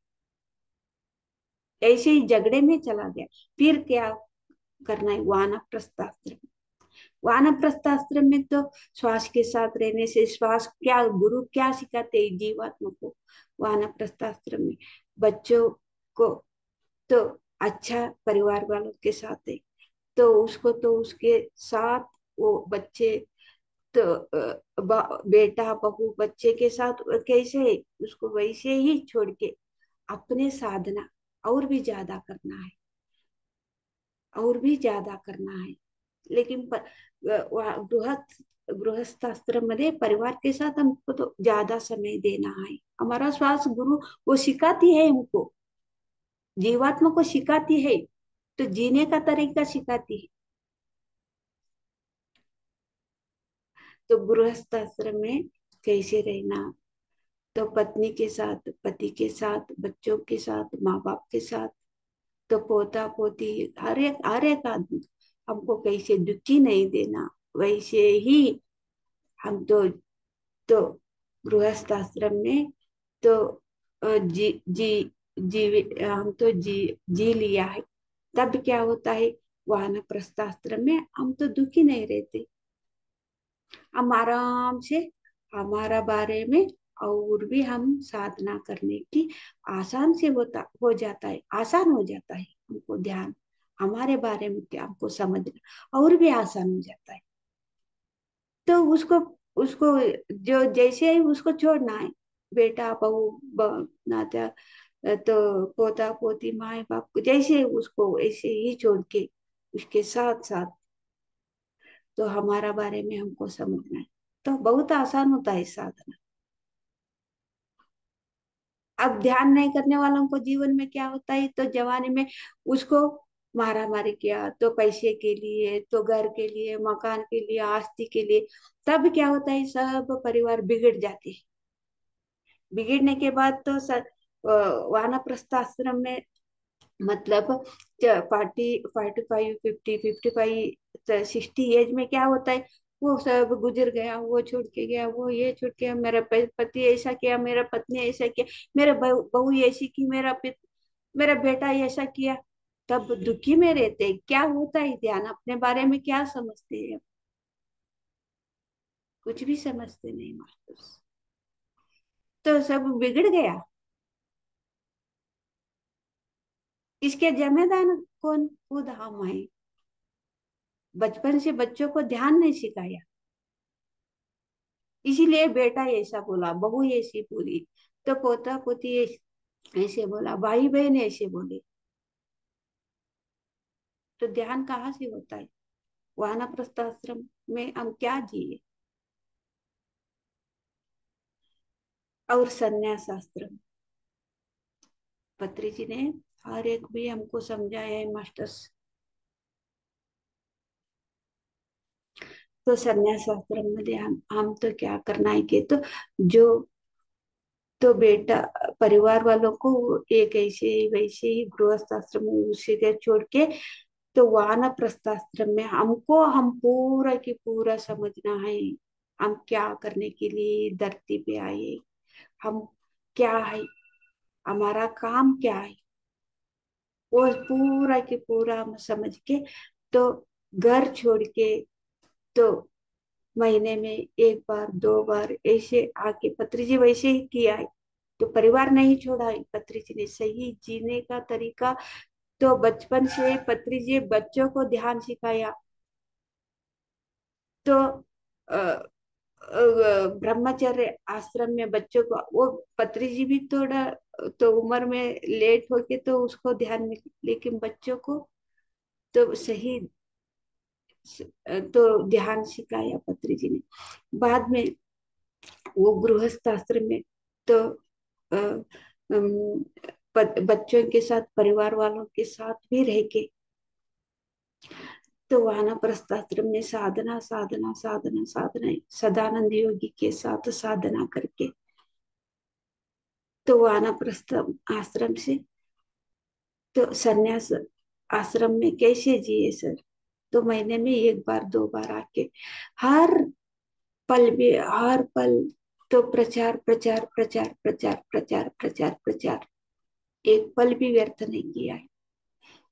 ऐसे ही झगड़े में चला गया। फिर क्या करना है, वानप्रस्थ आश्रम। वानप्रस्थाश्रम में तो श्वास के साथ रहने से, श्वास क्या गुरु क्या सिखाते हैं जीवात्मा को वानप्रस्थाश्रम में, बच्चों को तो अच्छा परिवार वालों के साथ है, तो उसको तो उसके साथ वो बच्चे तो बेटा बहू बच्चे के साथ कैसे है, उसको वैसे ही छोड़ के अपने साधना और भी ज्यादा करना है, और भी ज्यादा करना है। लेकिन गृहस्थ गृहस्थाश्रम मध्ये परिवार के साथ हमको तो ज्यादा समय देना है। हमारा श्वास गुरु वो सिखाती है हमको, जीवात्मा को सिखाती है, तो जीने का तरीका सिखाती है। तो गृहस्थ आश्रम में कैसे रहना, तो पत्नी के साथ, पति के साथ, बच्चों के साथ, माँ बाप के साथ, तो पोता पोती, हर एक आदमी हमको कैसे दुखी नहीं देना, वैसे ही हम तो गृहस्थ आश्रम में तो जी जी हम तो जी लिया है। तब क्या होता है, वानप्रस्थ आश्रम में हम तो दुखी नहीं रहते, हम आराम से हमारा बारे में और भी हम साधना करने की आसान से होता हो जाता है, आसान हो जाता है हमको ध्यान, हमारे बारे में क्या हमको समझना और भी आसान हो जाता है। तो उसको उसको जो जैसे ही उसको छोड़ना है, बेटा बहू नाता, तो पोता पोती माए बाप को जैसे उसको ऐसे ही छोड़ के उसके साथ साथ तो हमारा बारे में हमको समझना है, तो बहुत आसान होता है साधना। अब ध्यान नहीं करने वालों को जीवन में क्या होता है, तो जवानी में उसको मारा मारी किया, तो पैसे के लिए, तो घर के लिए, मकान के लिए, आस्ती के लिए, तब क्या होता है, सब परिवार बिगड़ जाते हैं। बिगड़ने के बाद तो वानप्रस्थ आश्रम में मतलब 45 55 60 एज में क्या होता है, वो सब गुजर गया, वो छोड़ के गया, वो ये छोड़ के, मेरा पति ऐसा किया, मेरा पत्नी ऐसा किया, मेरा बहू ऐसी की, मेरा बेटा ऐसा किया, तब दुखी में रहते हैं। क्या होता है ध्यान, अपने बारे में क्या समझते हैं, कुछ भी समझते नहीं मास्टर, तो सब बिगड़ गया। इसके जिम्मेदार कौन, खुद हम हैं। बचपन से बच्चों को ध्यान नहीं सिखाया, इसीलिए बेटा ऐसा बोला, बहू ऐसी बोली, तो पोता पोती ऐसे बोला, भाई बहन ऐसे बोले, तो ध्यान कहाँ से होता है। वानप्रस्थ आश्रम में हम क्या जिए, और संन्यास आश्रम पत्री जी ने हर एक भी हमको समझाया है मास्टर्स। तो संन्यास आश्रम मध्ये हम तो क्या करना है कि तो जो तो बेटा परिवार वालों को एक ऐसे ही वैसे ही गृहस्थ आश्रम में उसी के छोड़ के, तो वानप्रस्थाश्रम में हमको हम पूरा की पूरा समझना है, हम क्या करने के लिए धरती पे आए, हम क्या है, हमारा काम क्या है, वो पूरा की पूरा हम समझ के, तो घर छोड़ के, तो महीने में एक बार दो बार ऐसे आके पत्री जी वैसे ही किया है, तो परिवार नहीं छोड़ा है पत्री जी ने, सही जीने का तरीका, तो बचपन से पत्री जी बच्चों को ध्यान सिखाया। तो ब्रह्मचर्य आश्रम में बच्चों को, वो पत्री जी भी थोड़ा तो उम्र में लेट होके तो उसको ध्यान में, लेकिन बच्चों को तो सही तो ध्यान सिखाया पत्री जी ने। बाद में वो गृहस्थ आश्रम में तो अ, अम, बच्चों के साथ परिवार वालों के साथ भी रह के, तो वानप्रस्थ आश्रम में साधना साधना साधना साधना सदानंद योगी के साथ साधना करके, तो वानप्रस्थ आश्रम से तो संन्यास आश्रम में कैसे जिए सर, तो महीने में एक बार दो बार आके, हर पल भी हर पल तो प्रचार प्रचार प्रचार प्रचार प्रचार प्रचार प्रचार, एक पल भी व्यर्थ नहीं किया है।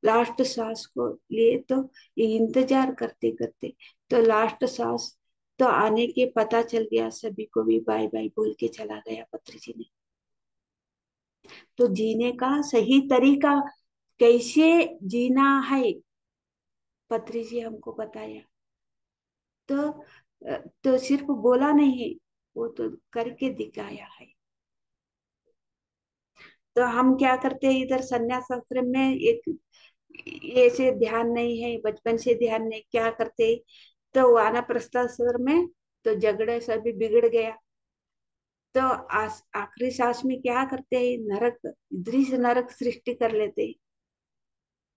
लास्ट सांस को लिए तो ये इंतजार करते करते, तो लास्ट सांस तो आने के पता चल गया, सभी को भी बाय बाय बोल के चला गया पत्री जी ने। तो जीने का सही तरीका कैसे जीना है, पत्री जी हमको बताया। तो तो सिर्फ बोला नहीं, वो तो करके दिखाया है। तो हम क्या करते हैं इधर संन्यास आश्रम में, एक ये से ध्यान नहीं है, बचपन से ध्यान नहीं, क्या करते, तो वानप्रस्थ आश्रम में तो झगड़े सभी बिगड़ गया। तो आखिरी सांस में क्या करते हैं, नरक, दृश्य नरक सृष्टि कर लेते हैं।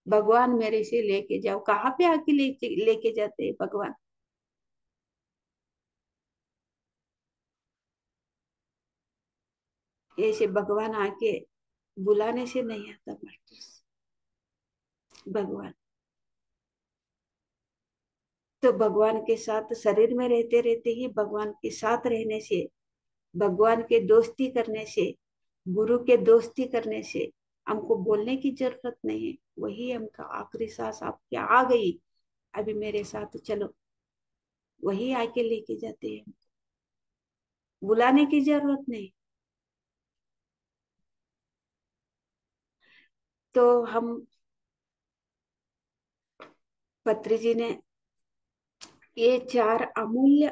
भगवान मेरे से लेके जाओ, कहाँ पे आके लेके जाते हैं भगवान। ऐसे भगवान आके बुलाने से नहीं आता मास्टर। भगवान तो भगवान के साथ शरीर में रहते रहते ही भगवान के साथ रहने से, भगवान के दोस्ती करने से, गुरु के दोस्ती करने से हमको बोलने की जरूरत नहीं है। वही हमका आखिरी सांस आपके आ गई, अभी मेरे साथ चलो, वही आके लेके जाते हैं, बुलाने की जरूरत नहीं। तो हम पत्री जी ने ये चार अमूल्य,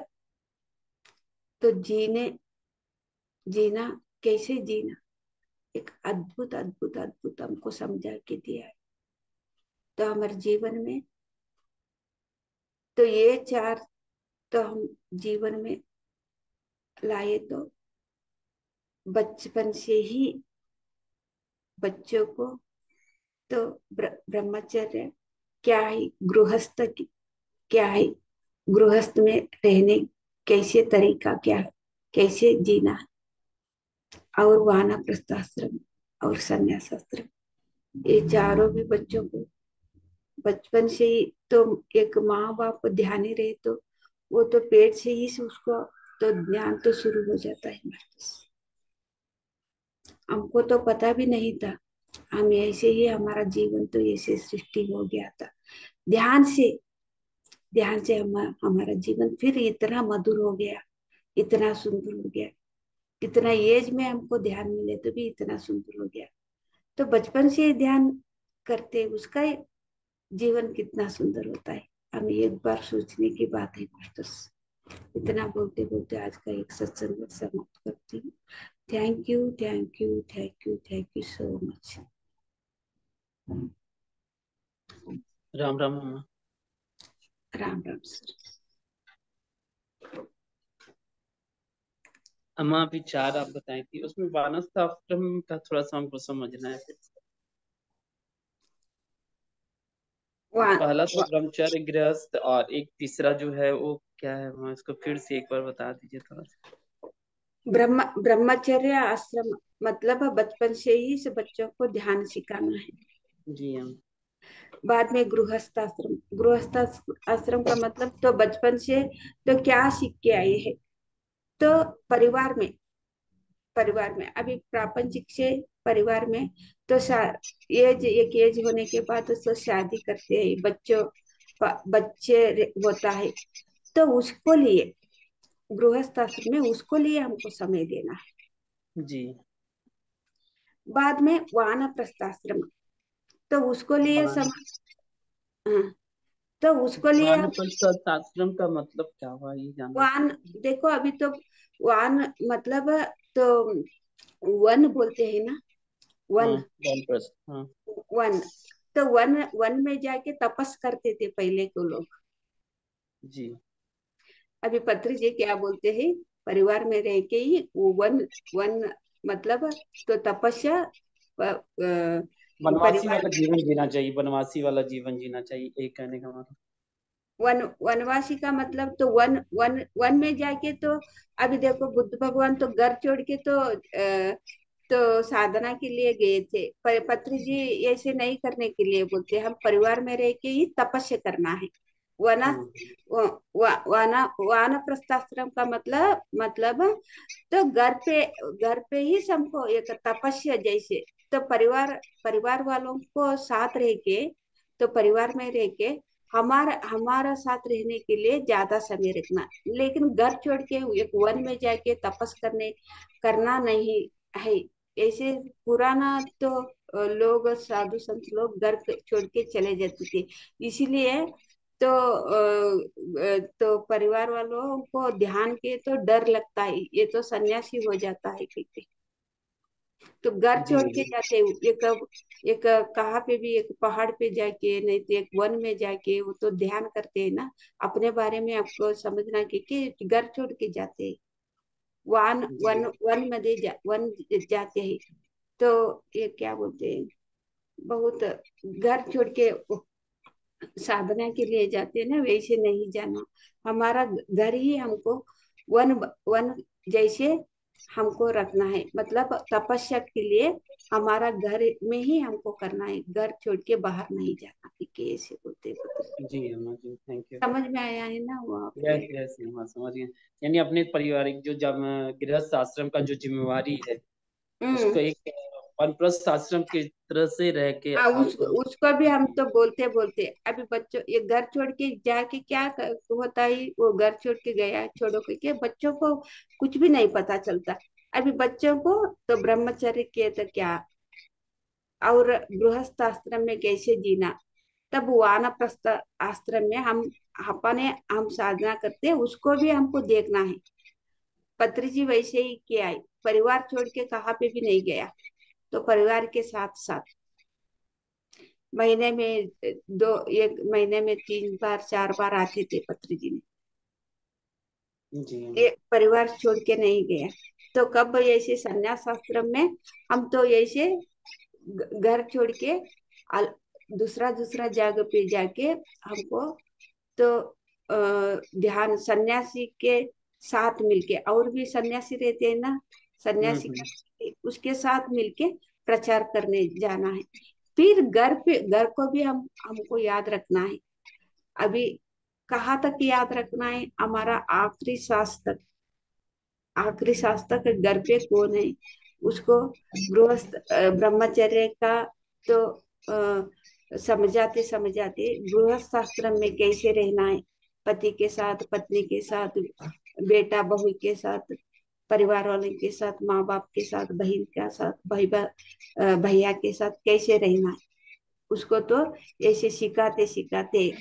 तो जीना कैसे जीना, एक अद्भुत अद्भुत अद्भुत हमको समझा के दिया है। तो हमारे जीवन में तो ये चार, तो हम जीवन में लाए, तो बचपन से ही बच्चों को तो ब्रह्मचर्य क्या है, गृहस्थ क्या है, गृहस्थ में रहने कैसे तरीका क्या है, कैसे जीना है, और वानप्रस्थाश्रम और संन्यासाश्रम, ये चारों भी बच्चों को बचपन से ही, तो एक माँ बाप ध्यान ही रहे तो वो तो पेट से ही से उसको तो ज्ञान तो शुरू हो जाता है। हमको तो पता भी नहीं था, हम ऐसे ही हमारा जीवन तो ऐसे सृष्टि हो गया था। ध्यान से, ध्यान से हमारा जीवन फिर इतना मधुर हो गया, इतना सुंदर हो गया, इतना एज में हमको ध्यान मिले तो भी इतना सुंदर हो गया। तो बचपन से ध्यान करते उसका जीवन कितना सुंदर होता है, हम एक बार सोचने की बात है मास्टर्स। इतना बोलते बोलते आज का एक सत्संग समाप्त करती हूँ। Thank you, thank you, thank you, thank you so much. Ram Ram अम्मा। राम राम सर। अम्मा अभी चार आप बताई थी, उसमें वानस्थ आश्रम का थोड़ा सा हमको समझना है। वहाँ पहला तो ब्रह्मचर्य, गृहस्थ, और एक तीसरा जो है वो क्या है, मैं इसको फिर से एक बार बता दीजिए थोड़ा सा। ब्रह्मचर्य आश्रम मतलब बचपन से ही से बच्चों को ध्यान सिखाना है। जी हम। बाद में गृहस्थ आश्रम, गृहस्थ आश्रम का मतलब तो बचपन से तो क्या सीख के आए हैं, तो परिवार में, परिवार में अभी प्रापंचिक से परिवार में तो एज, एक एज होने के बाद तो शादी करते हैं, बच्चों बच्चे होता है, तो उसको लिए गृहस्थ आश्रम में उसको लिए हमको समय देना है। जी। बाद में वानप्रस्थ आश्रम, तो उसको लिए वान हाँ, तो उसको लिए हम वानप्रस्थ आश्रम का मतलब क्या हुआ, ये जानना वान, चाहते हैं। देखो अभी तो वान मतलब तो वन बोलते हैं ना, हाँ, वन, वानप्रस्थ, हाँ। वन, तो वन, वन में जाके तपस करते थे पहले के लोग। जी। अभी पत्री जी क्या बोलते हैं, परिवार में रह के ही वो वन, वन मतलब तो तपस्या वनवासी परिवार, वाला जीवन जीना चाहिए, वनवासी वाला जीवन जीना चाहिए, एक कहने का मतलब। वन, वनवासी का मतलब तो वन, वन, वन में जाके तो अभी देखो बुद्ध भगवान तो घर छोड़ के तो साधना के लिए गए थे, पत्री जी ऐसे नहीं करने के लिए बोलते, हम परिवार में रह के ही तपस्या करना है। वना हम्म। वाना वानप्रस्थाश्रम का मतलब तो घर पे ही सबको एक तपस्या जैसे, तो परिवार, परिवार वालों को साथ रह के तो परिवार में रह के हमारा हमारा साथ रहने के लिए ज्यादा समय रखना, लेकिन घर छोड़ के एक वन में जाके तपस करना नहीं है। ऐसे पुराना तो लोग साधु संत लोग घर छोड़ के चले जाते थे, इसीलिए तो तो परिवार वालों को ध्यान के तो डर लगता है, ये तो सन्यासी हो जाता है क्योंकि तो घर जी छोड़ के जाते हो, एक कहाँ पे भी एक पहाड़ पे जाके नहीं तो एक वन में जाके वो तो ध्यान करते हैं ना। अपने बारे में आपको समझना कि घर छोड़ के जाते हैं, जी वन जाते हैं। तो ये क्या बोलते हैं, बहुत घर छोड़ के साधना के लिए जाते हैं ना, वैसे नहीं जाना। हमारा घर ही हमको वन वन जैसे हमको रखना है, मतलब तपस्या के लिए हमारा घर में ही हमको करना है, घर छोड़ के बाहर नहीं जाना, ठीक है ऐसे बोलते बोलते। जी अम्मा जी, थैंक यू। समझ में आया है ना वहाँ यस पे। यस अम्मा, समझ गए। यानी अपने पारिवारिक जो जब गृहस्थ आश्रम का जो जिम्मेवारी है, हम्म। उसको एक वानप्रस्थ आश्रम की तरह से रह के हाँ, उसको भी हम तो बोलते बोलते अभी बच्चों ये घर छोड़ के जाके होता है, वो घर छोड़ के गया छोड़ो के बच्चों को कुछ भी नहीं पता चलता। अभी बच्चों को तो ब्रह्मचर्य के तो क्या, और गृहस्थ आश्रम में कैसे जीना, तब वानप्रस्थ आश्रम में हम साधना करते हैं, उसको भी हमको देखना है। पत्री जी वैसे ही किया है, परिवार छोड़ के कहाँ पे भी नहीं गया, तो परिवार के साथ साथ महीने में दो एक महीने में 3 बार 4 बार आते थे पत्री जी में। जी एक परिवार छोड़ के नहीं गया। तो कब ऐसे संन्यास आश्रम में हम तो ऐसे घर छोड़ के अल- दूसरा दूसरा जगह पे जाके हमको तो ध्यान सन्यासी के साथ मिलके, और भी सन्यासी रहते हैं ना, सन्यासी हम्म। का उसके साथ मिलके प्रचार करने जाना है। फिर घर को भी हमको याद रखना है। अभी कहाँ तक याद रखना है, हमारा आखिरी सांस तक घर पे कौन है, उसको गृहस्थ ब्रह्मचर्य का तो समझाते समझाते गृहस्थ आश्रम में कैसे रहना है, पति के साथ पत्नी के साथ बेटा बहू के साथ परिवार वालों के साथ माँ बाप के साथ बहन के साथ भैया के साथ कैसे रहना है, उसको तो ऐसे सिखाते सिखाते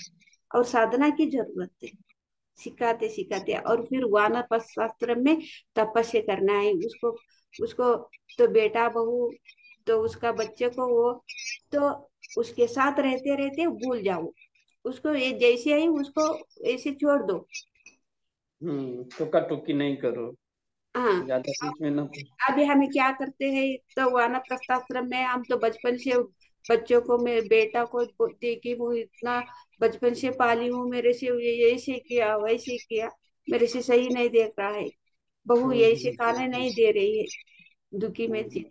और साधना की जरूरत है, सिखाते सिखाते और फिर वानप्रस्थ शास्त्र में तपस्या करना है उसको। उसको तो बेटा बहू तो उसका बच्चे को वो तो उसके साथ रहते रहते भूल जाओ, उसको ये जैसे ही उसको ऐसे छोड़ दो। टोका टोकी नहीं करो, हाँ। ज्यादा बीच में ना। अभी हमें क्या करते हैं, तो वानप्रस्थ आश्रम में हम तो बचपन से बच्चों को, मेरे बेटा को देखी वो इतना बचपन से पाली हूँ, मेरे से ये ऐसे किया वैसे किया, मेरे से सही नहीं देख रहा है, बहू ये ऐसे खाने नहीं दे रही है, दुखी में थी।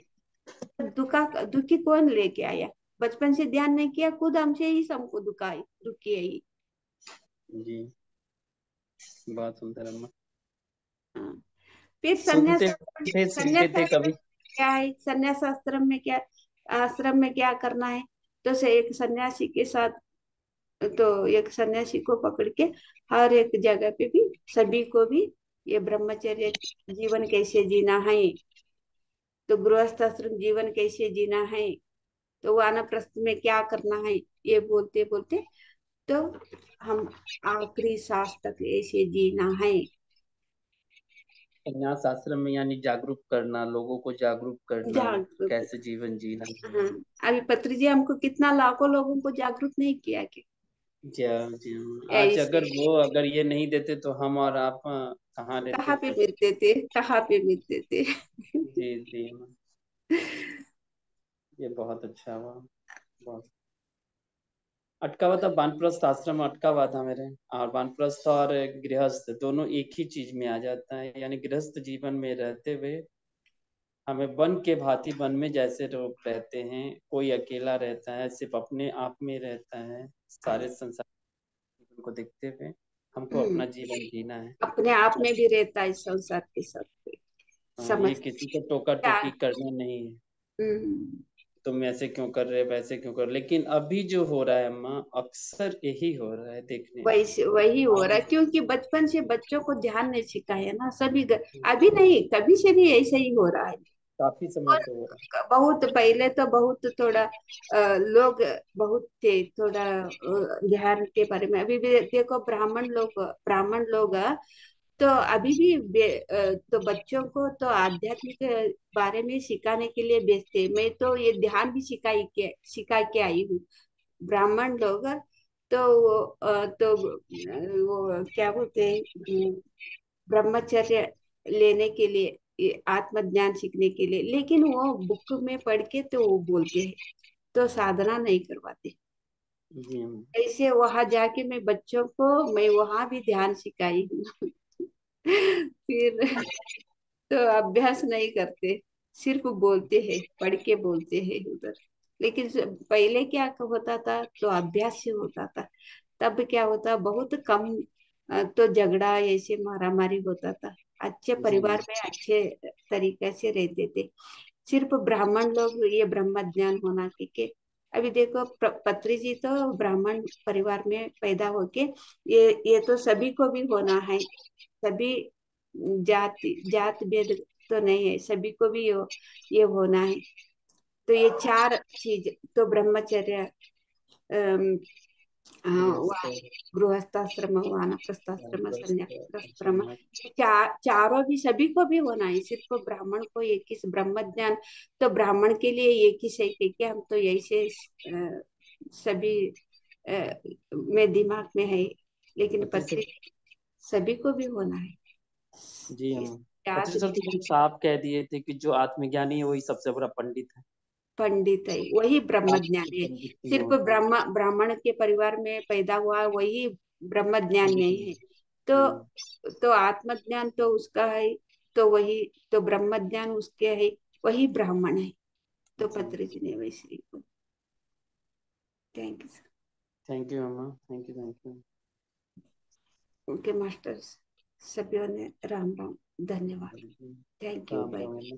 दुखी कौन लेके आया, बचपन से ध्यान नहीं किया, खुद हमसे ही सबको दुखाई दुखी है ये। जी, बहुत सुंदर अम्मा। हाँ। फिर सुनते थे संन्यास सुनते थे आश्रम कभी। में क्या है, संन्यास आश्रम में क्या करना है, तो से एक सन्यासी के साथ तो एक सन्यासी को पकड़ के हर एक जगह पे भी सभी को भी ये ब्रह्मचर्य जीवन कैसे जीना है, तो गृहस्थ आश्रम जीवन कैसे जीना है, तो वानप्रस्थ में क्या करना है, ये बोलते बोलते तो हम आखिरी सांस तक ऐसे जीना है। संन्यास आश्रम में यानी जागरूक करना, लोगों को जागरूक करना, जागरूक। कैसे जीवन जीना है। हाँ। अभी पत्री जी हमको कितना लाखों लोगों को जागरूक नहीं किया कि जी हाँ, जी हाँ। आज ऐसे अगर ये नहीं देते तो हम और आप कहाँ रहते कहाँ पे थे। मिलते थे, कहाँ पे मिलते थे। जी जी, ये बहुत अच्छा हुआ। बहुत अटका हुआ था, वानप्रस्थ आश्रम अटका हुआ था मेरे। और वानप्रस्थ और गृहस्थ दोनों एक ही चीज में आ जाता है, यानी गृहस्थ जीवन में रहते हुए हमें वन के भांति, वन में जैसे लोग रहते हैं, कोई अकेला रहता है, सिर्फ अपने आप में रहता है, सारे संसार जीवन को देखते हुए हमको हम्म, अपना जीवन जीना है। अपने आप में भी रहता है संसार के साथ ये समझ किसी को टोका क्या। टोकी करना नहीं है। हम्म, तुम ऐसे क्यों कर रहे, वैसे क्यों कर रहे। लेकिन अभी जो हो रहा है अम्मा, अक्सर यही हो रहा है देखने में। वैसे वही हो रहा है, क्योंकि बचपन से बच्चों को ध्यान नहीं सिखाया ना सभी अभी नहीं, कभी से भी ऐसे ही हो रहा है। काफी समय और से हो रहा बहुत पहले तो बहुत थोड़ा लोग बहुत थे थोड़ा ध्यान के बारे में। अभी भी देखो ब्राह्मण लोग तो अभी भी तो बच्चों को तो आध्यात्मिक के बारे में सिखाने के लिए भेजते। मैं तो ये ध्यान भी सिखा के आई हूँ। ब्राह्मण लोग तो वो क्या बोलते हैं, ब्रह्मचर्य लेने के लिए, ये आत्मज्ञान सीखने के लिए, लेकिन वो बुक में पढ़ के तो वो बोलते हैं, तो साधना नहीं करवाते। है। जी अम्मा। ऐसे वहां जाके मैं वहां भी ध्यान सिखाई हूँ। फिर तो अभ्यास नहीं करते, सिर्फ बोलते हैं, पढ़ के बोलते हैं उधर। लेकिन पहले क्या होता था, तो अभ्यास से होता था। तब क्या होता, बहुत कम तो झगड़ा ऐसे मारामारी होता था। अच्छे जी परिवार में अच्छे तरीके से रहते थे। सिर्फ ब्राह्मण लोग ये ब्रह्म ज्ञान होना के अभी देखो पत्री जी तो ब्राह्मण परिवार में पैदा होके ये तो सभी को भी होना है। सभी जाति जात भेद तो नहीं है, सभी को भी ये होना है। तो ये चार चीज तो ब्रह्मचर्य, अम, गृहस्थ, गृहस्थाश्रम, वानप्रस्थाश्रम, संन्यासाश्रम, आश्रम। ये चारों भी सभी को भी होना है। सिर्फ ब्राह्मण को एक ही ब्रह्म ज्ञान तो ब्राह्मण के लिए एक ही सही है कि हम तो यही से सभी में दिमाग में है। लेकिन पत्री सर। पत्री सभी को भी होना है। जी इस अम्मा। जात पत्री सर तो भी बहुत साफ कह दिए थे कि जो आत्मज्ञानी है वही सबसे बड़ा पंडित है। पंडित है, वही ब्रह्म ज्ञान शास्त्र है। पंडित ही सिर्फ होता है। ब्राह्मण के परिवार में पैदा हुआ वही ब्रह्म ज्ञान नहीं है। हम्म। तो आत्मज्ञान तो उसका है, तो वही तो ब्रह्म ज्ञान उसके है, वही ब्राह्मण है। तो जी। पत्री जी ने वैसे ही बोला। Thank you sir. Thank you अम्मा, थैंक यू, थैंक यू। उनके मास्टर सभी ने राम राम, धन्यवाद। Thank you, Ram bye Ram अम्मा।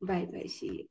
Bye bye, see you.